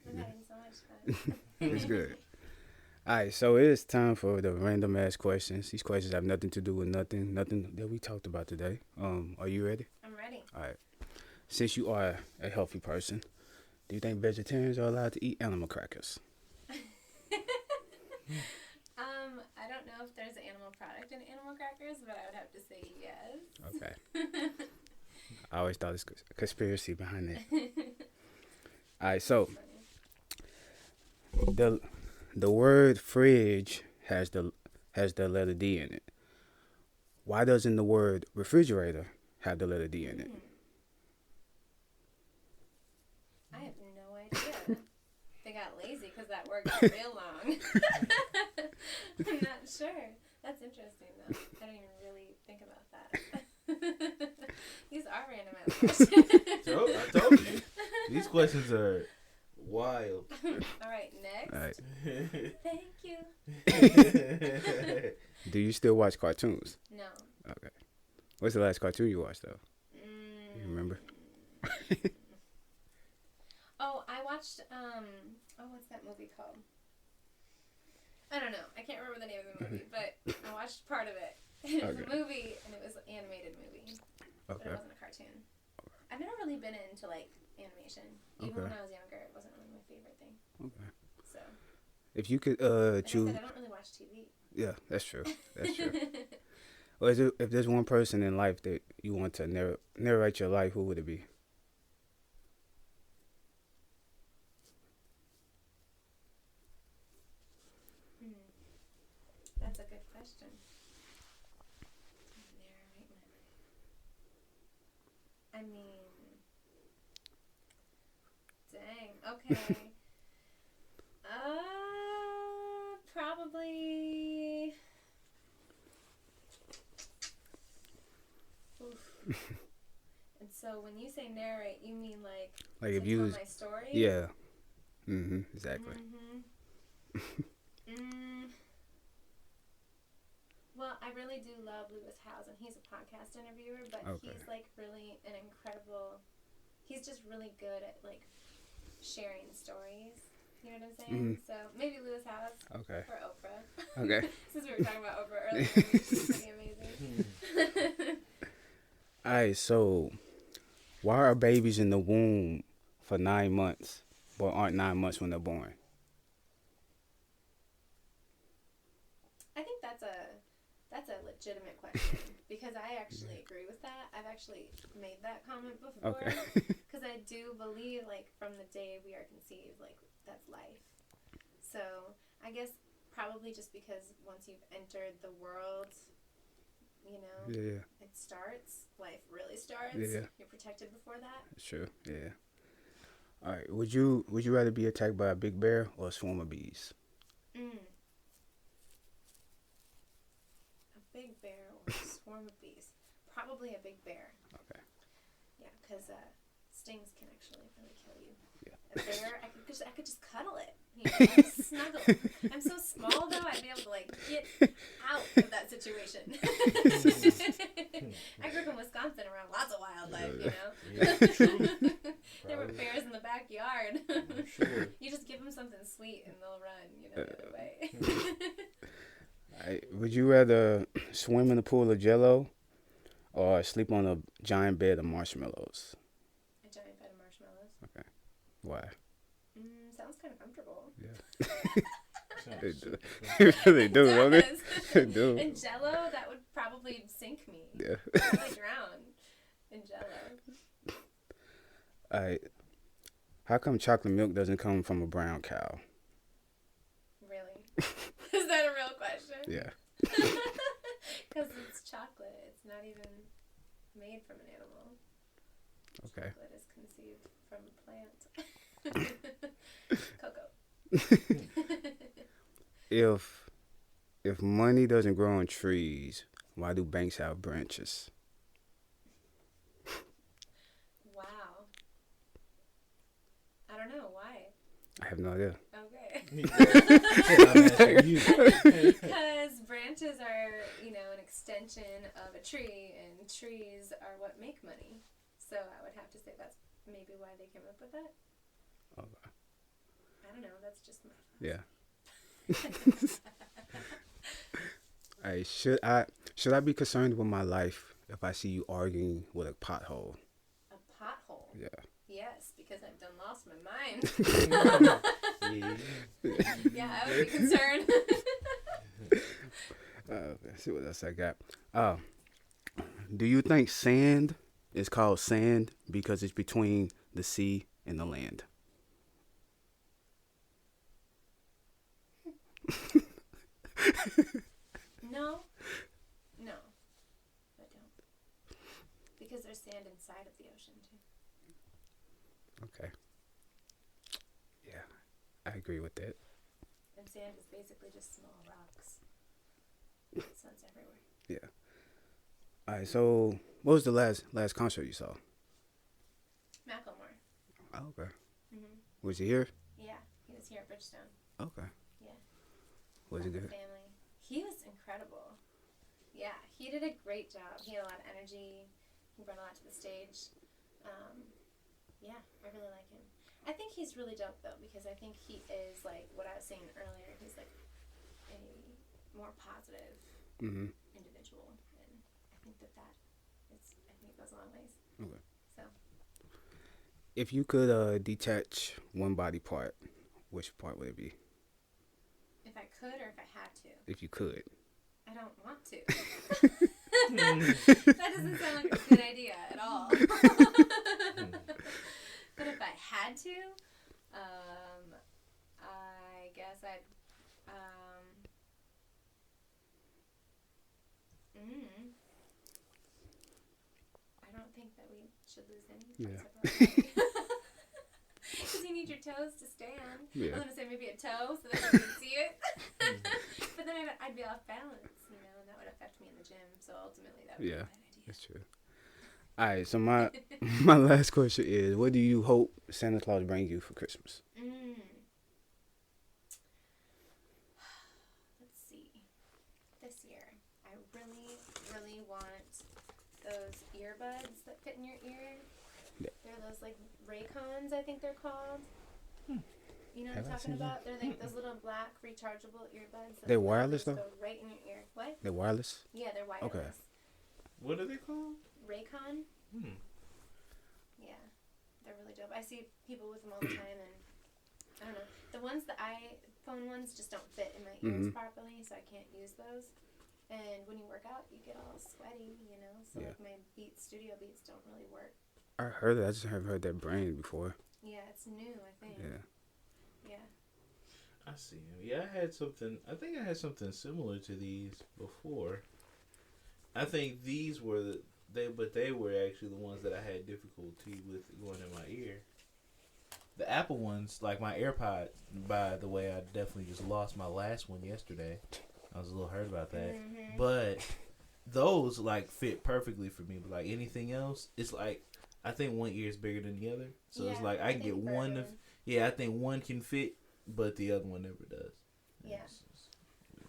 I'm having so much fun. It's good. All right, so it is time for the random ass questions. These questions have nothing to do with nothing that we talked about today. Are you ready? I'm ready. All right. Since you are a healthy person, do you think vegetarians are allowed to eat animal crackers? I don't know if there's an animal product in animal crackers, but I would have to say yes. Okay. I always thought there's a conspiracy behind that. All right, so the word fridge has the letter D in it. Why doesn't the word refrigerator have the letter D in it? I have no idea. They got lazy because that word got real long. I'm not sure. That's interesting, though. I didn't even really think about that. These are random ass questions. I told you. These questions are wild. All right, next. All right. Thank you. Do you still watch cartoons? No. Okay. What's the last cartoon you watched, though? You remember? Oh, I watched, what's that movie called? I don't know. I can't remember the name of the movie, but I watched part of it. It was a movie, and it was an animated movie. But it wasn't a cartoon. I've never really been into, like, animation. Even when I was younger, it wasn't really my favorite thing. Okay. So. If you could choose. I don't really watch TV. Yeah, that's true. That's true. Well, if there's one person in life that you want to narrate your life, who would it be? That's a good question. I mean, dang. Okay. Probably. Oof. And so when you say narrate, you mean like if to you tell was, my story? Yeah. Exactly. Well, I really do love Lewis Howes, and he's a podcast interviewer, but he's like really an incredible. He's just really good at like sharing stories. You know what I'm saying? So maybe Lewis Howes. Okay. Or Oprah. Okay. Since we were talking about Oprah earlier, she's pretty amazing. All right. So, why are babies in the womb for 9 months, but aren't 9 months when they're born? I think that's a legitimate question because I actually agree with that. I've actually made that comment before because I do believe like from the day we are conceived, like that's life. So I guess probably just because once you've entered the world, you know, it starts. Life really starts. Yeah. You're protected before that. Sure. Yeah. All right. Would you rather be attacked by a big bear or a swarm of bees? Big bear or a swarm of bees? Probably a big bear. Okay. Yeah, because stings can actually really kill you. Yeah. A bear, I could just cuddle it. You know, snuggle. I'm so small though, I'd be able to like get out of that situation. I grew up in Wisconsin around lots of wildlife, you know. Yeah, true. There were bears in the backyard. Sure. You just give them something sweet and they'll run, you know, the other way. Would you rather swim in a pool of Jello or sleep on a giant bed of marshmallows? A giant bed of marshmallows. Okay. Why? Sounds kind of comfortable. Yeah. They do, don't they? They do. In Jello, that would probably sink me. Yeah. I'd probably drown in Jello. All right. How come chocolate milk doesn't come from a brown cow? Really? Is that a real question? Yeah. Because it's chocolate. It's not even made from an animal. Okay. Chocolate is conceived from a plant. Cocoa. If money doesn't grow on trees, why do banks have branches? Wow. I don't know. Why? I have no idea. Okay. Because branches are, you know, an extension of a tree, and trees are what make money. So I would have to say that's maybe why they came up with that. Okay. I don't know. That's just my. Yeah. Hey, should I be concerned with my life if I see you arguing with a pothole? A pothole? Yeah. Yes, because I've done lost my mind. Yeah, I would be concerned. Let's see what else I got. Do you think sand is called sand because it's between the sea and the land? No. outside of the ocean too. Okay. Yeah, I agree with that. And sand is basically just small rocks. So it's everywhere. Yeah. All right. So, what was the last concert you saw? Macklemore. Oh, okay. Mhm. Was he here? Yeah, he was here at Bridgestone. Okay. Yeah. Was it With good? the family. He was incredible. Yeah, he did a great job. He had a lot of energy. He brought a lot to the stage. Yeah, I really like him. I think he's really dope though, because I think he is like what I was saying earlier. He's like a more positive Mm-hmm. individual, and I think that it goes a long ways. Okay. So If you could detach one body part, which part would it be? if I could or if I had to, If you could. I don't want to. That doesn't sound like a good idea at all. But if I had to, I guess I'd. I don't think that we should lose any parts of our body. Because you need your toes to stand. Yeah. I was going to say maybe a toe so that you can see it. But then I'd be off balance, and that would affect me in the gym. So ultimately, that would be a bad idea. That's true. All right, so my last question is, what do you hope Santa Claus brings you for Christmas? Let's see. This year, I really, really want those earbuds that fit in your ear. Yeah. They're those like Raycons, I think they're called. You know what Have I'm I talking seen about? They're like those little black rechargeable earbuds. that They're the wireless, wires though? Go right in your ear. What? They're wireless? Yeah, they're wireless. Okay. What are they called? Raycon. Yeah, they're really dope. I see people with them all the time, and I don't know. The ones, the iPhone ones, just don't fit in my ears properly, so I can't use those. And when you work out, you get all sweaty, So like my studio beats don't really work. I heard that. I just haven't heard that brand before. Yeah, it's new, I think. Yeah. I see. Yeah, I think I had something similar to these before. I think these were they were actually the ones that I had difficulty with going in my ear. The Apple ones, like my AirPod, by the way, I definitely just lost my last one yesterday. I was a little hurt about that. Mm-hmm. But those fit perfectly for me. But anything else, it's I think one ear is bigger than the other. So it's I can get one of I think one can fit, but the other one never does. Yeah.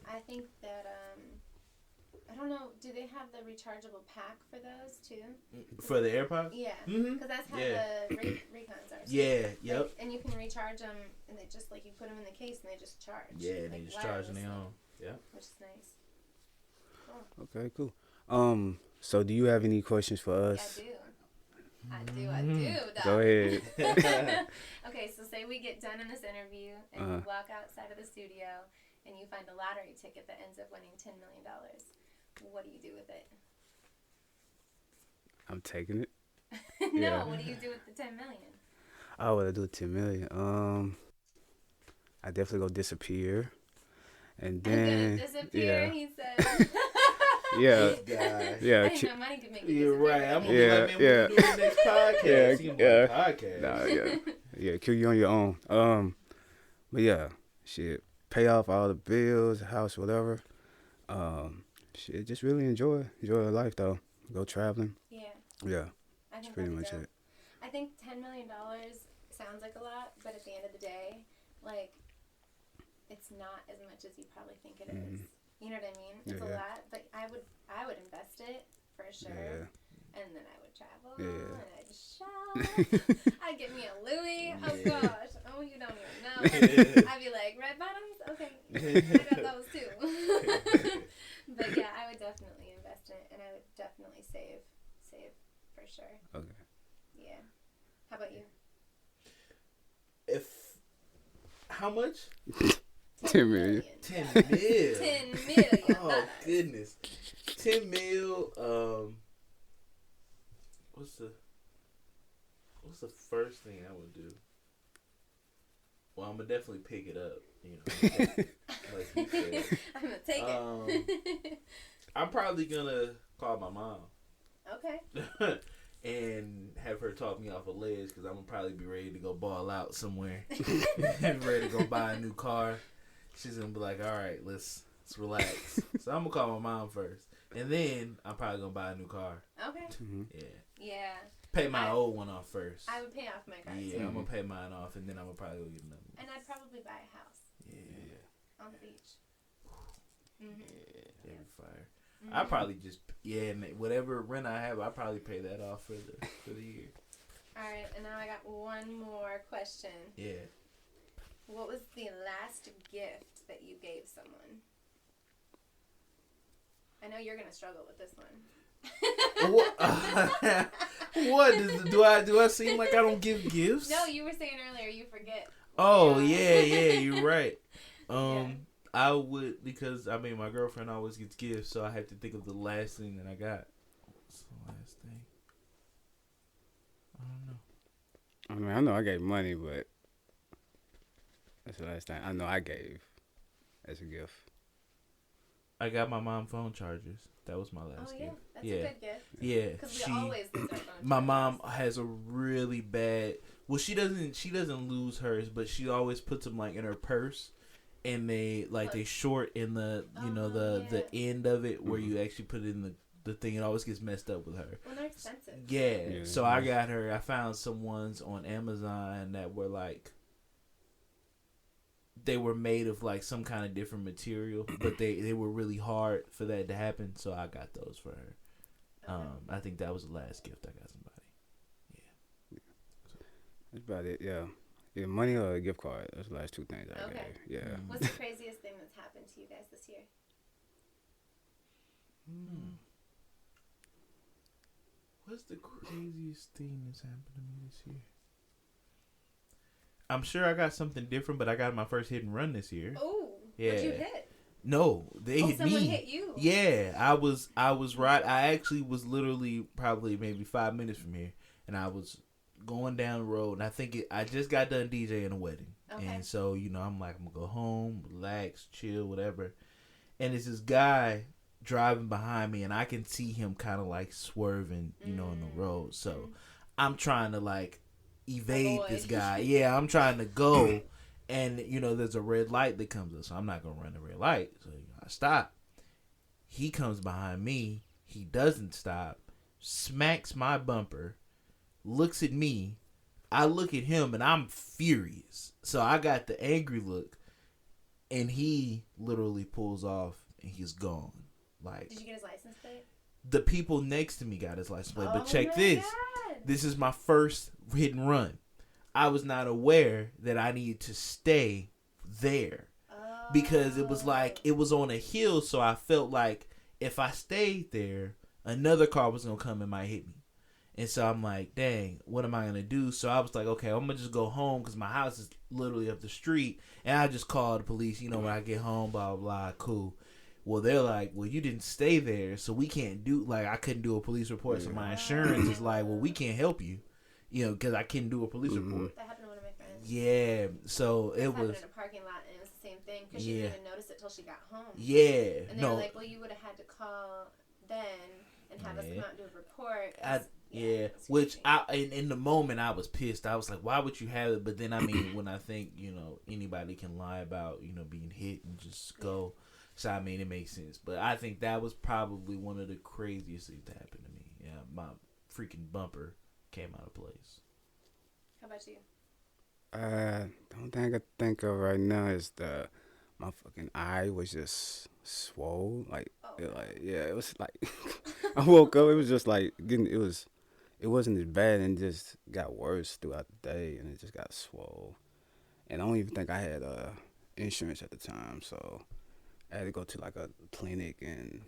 I think that I don't know. Do they have the rechargeable pack for those too? For the AirPods? Yeah. Mm-hmm. Because that's how the Raycons are. So Yeah. Yep. and you can recharge them, and they just you put them in the case, and they just charge. Yeah, they just charge on their own. Yeah. Which is nice. Cool. Okay, cool. So do you have any questions for us? I do. Doc. Go ahead. Okay, so say we get done in this interview, and you walk outside of the studio, and you find a lottery ticket that ends up winning $10 million. What do you do with it? I'm taking it. No, Yeah. what do you do with the $10 million? Oh, what I do with $10 million? I definitely go disappear, and I'm then gonna disappear, he said. yeah, I didn't know money could make you You're disappear. right. I'm Yeah. gonna be like, man, when we do the next podcast. Podcast. Nah, yeah, kill you on your own. But yeah, shit, pay off all the bills, house, whatever. Shit, just really enjoy life though. Go traveling. Yeah. Yeah, I think pretty that's much dope. it. I think $10 million sounds like a lot, but at the end of the day, it's not as much as you probably think it is. You know what I mean? It's a lot, but I would invest it for sure. Yeah. And then I would travel, Yeah. and I'd shop. I'd get me a Louis. Oh gosh. Oh, you don't even know. I'd be like, red bottoms? Okay. I got those too. But yeah, I would definitely invest in it, and I would definitely save for sure. Okay. Yeah. How about you? How much? 10 million. 10 mil. 10 million. Oh goodness. 10 mil. What's the first thing I would do? Well, I'm gonna definitely pick it up. Like you said. I'm gonna take it. I'm probably gonna call my mom. Okay. and have her talk me off a ledge because I'm gonna probably be ready to go ball out somewhere, ready to go buy a new car. She's gonna be like, "All right, let's relax." So I'm gonna call my mom first, and then I'm probably gonna buy a new car. Okay. Mm-hmm. Yeah. Pay my old one off first. I would pay off my car Yeah, too. I'm gonna pay mine off, and then I'm gonna probably go get another one. And I'd probably buy a house Yeah. on the beach. Mm-hmm. Yeah, fire. I probably just whatever rent I have, I probably pay that off for the year. All right, and now I got one more question. Yeah. What was the last gift that you gave someone? I know you're gonna struggle with this one. What do I seem like I don't give gifts? No, you were saying earlier you forget. Oh yeah, you're right. Yeah. I would, because I mean my girlfriend always gets gifts, so I have to think of the last thing that I got. What's the last thing? I don't know. I mean, I know I gave money, but that's the last time I know I gave as a gift. I got my mom phone chargers. That was my last Oh yeah, gift. that's Yeah. a good gift. Yeah, Because we always lose our phone my chargers. mom has a really bad. Well, she doesn't lose hers, but she always puts them like in her purse, and they short in the the end of it where you actually put it in the thing. It always gets messed up with her. Well, they're expensive. Yeah. So I got her. I found some ones on Amazon that were like. They were made of like some kind of different material, but they were really hard for that to happen. So I got those for her. Okay. I think that was the last gift I got somebody. Yeah. That's about it. Yeah. Yeah, money or a gift card. Those the last two things I Okay. gave. Yeah. What's the craziest thing that's happened to you guys this year? What's the craziest thing that's happened to me this year? I'm sure I got something different, but I got my first hit and run this year. Oh, Yeah. what'd you hit? No, they hit me. Someone hit you. Yeah, I was right. I actually was literally probably maybe 5 minutes from here, and I was going down the road, and I just got done DJing a wedding, Okay. and so I'm like, I'm gonna go home, relax, chill, whatever. And it's this guy driving behind me, and I can see him kind of like swerving, on the road. So I'm trying to like evade this guy. Yeah, I'm trying to go. And, there's a red light that comes up, so I'm not going to run the red light. So I stop. He comes behind me. He doesn't stop. Smacks my bumper. Looks at me. I look at him, and I'm furious. So I got the angry look. And he literally pulls off, and he's gone. Like, Did you get his license plate? the people next to me got his license plate. But Oh check my this. God. This is my first hit and run. I was not aware that I needed to stay there because it was on a hill. So I felt like if I stayed there, another car was going to come and might hit me. And so I'm like, dang, what am I going to do? So I was like, okay, I'm going to just go home because my house is literally up the street. And I just call the police, when I get home, blah, blah, blah, cool. Well, they're like, well, you didn't stay there. So we can't I couldn't do a police report. So my insurance is like, well, we can't help you. Because I couldn't do a police report. That happened to one of my friends. Yeah, so it was. Happened in a parking lot, and it was the same thing because she didn't even notice it till she got home. Yeah, And they were like, "Well, you would have had to call then and have us come out and do a report." Which in the moment I was pissed. I was like, "Why would you have it?" But then when I think anybody can lie about being hit and just go. So it makes sense. But I think that was probably one of the craziest things that happened to me. Yeah, my freaking bumper came out of place. How about you? The only thing I can think of right now is my fucking eye was just swole. It was like I woke up. It was just like it wasn't as bad and just got worse throughout the day, and it just got swole. And I don't even think I had insurance at the time, so I had to go to like a clinic and.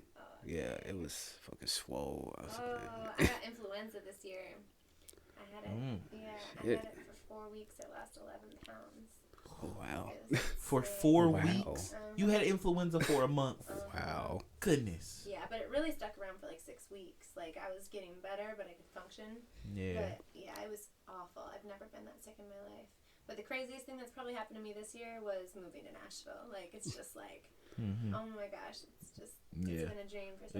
Yeah, it was fucking swole. I got influenza this year. I had it. I had it for 4 weeks. It lost 11 pounds. Oh, wow. For 4 weeks? You had influenza for a month. Wow. Goodness. Yeah, but it really stuck around for like 6 weeks. Like, I was getting better, but I could function. Yeah. But, yeah, it was awful. I've never been that sick in my life. But the craziest thing that's probably happened to me this year was moving to Nashville. Like, it's just like, oh my gosh, it's been a dream for so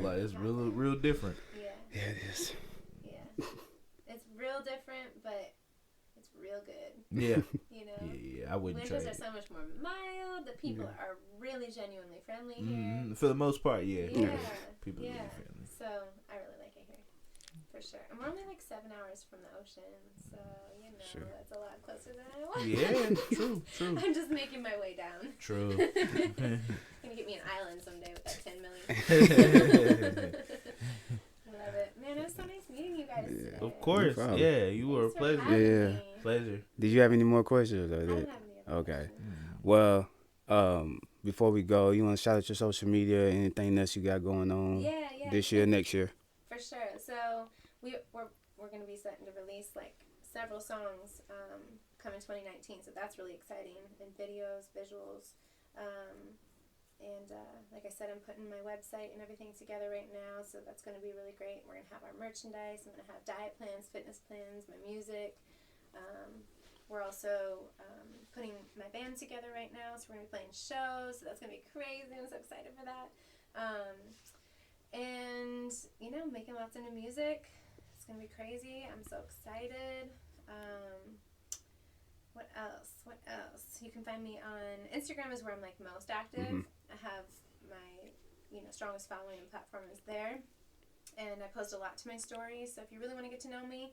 long. It's real different. Yeah. Yeah, it is. Yeah. It's real different, but it's real good. Yeah. You know? Yeah, I wouldn't Winters trade are so much more mild. The people are really genuinely friendly it. here. For the most part, yeah. Yeah. People are Yeah. really friendly. So I really like it here. For sure. And we're only like 7 hours from the ocean. So, you know, Sure. that's a lot closer than I want. Yeah, true. I'm just making my way down. True. Gonna get me an island someday with that 10 million. Love it. Man, it was so nice meeting you guys today. Of course. No problem. Yeah, you were a Thanks for pleasure. having Yeah. me. Pleasure. Did you have any more questions? Or I did? don't have any other Okay. questions. Well, before we go, you want to shout out your social media, anything else you got going on Yeah. this year, next year? For sure. So we're going to be starting to release like several songs coming 2019. So that's really exciting. And videos, visuals. And like I said, I'm putting my website and everything together right now. So that's going to be really great. We're going to have our merchandise. I'm going to have diet plans, fitness plans, my music. We're also putting my band together right now. So we're going to be playing shows. So that's going to be crazy. I'm so excited for that. And, you know, making lots of new music. It's going to be crazy. I'm so excited. What else? You can find me on Instagram is where I'm like most active. I have my, you know, strongest following and platform is there. And I post a lot to my stories. So if you really want to get to know me,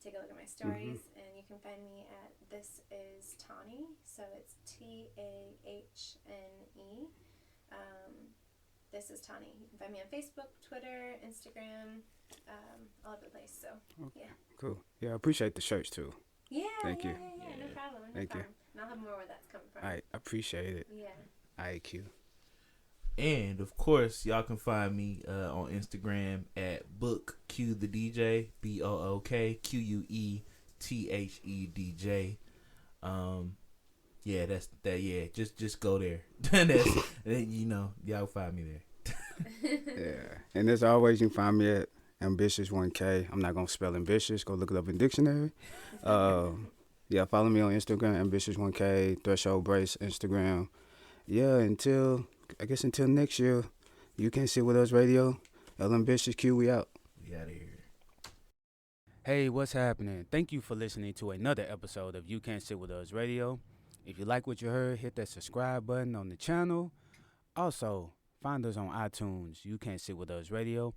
take a look at my stories. And you can find me at This Is Tahne. So it's TAHNE. This is Tahne. You can find me on Facebook, Twitter, Instagram, all over the place. So, yeah. Cool. Yeah, I appreciate the shirts too. Yeah, Thank you. Yeah, no problem. Thank you. And I'll have more where that's coming from. All right, appreciate it. Yeah. IQ. And of course, y'all can find me on Instagram at BookQTheDJ, BookQueTheDJ. Yeah, that's that. Yeah, just go there. That's you know, y'all find me there. Yeah, and as always, you can find me at Ambitious1K. I'm not gonna spell ambitious. Go look it up in dictionary. Yeah, follow me on Instagram, Ambitious1K, Threshold Brace, Instagram. Yeah, until next year, You Can't Sit With Us Radio. L Ambitious Q, we out. We out of here. Hey, what's happening? Thank you for listening to another episode of You Can't Sit With Us Radio. If you like what you heard, hit that subscribe button on the channel. Also, find us on iTunes, You Can't Sit With Us Radio.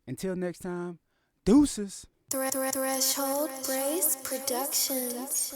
Until next time, deuces. Threshold Brace Productions.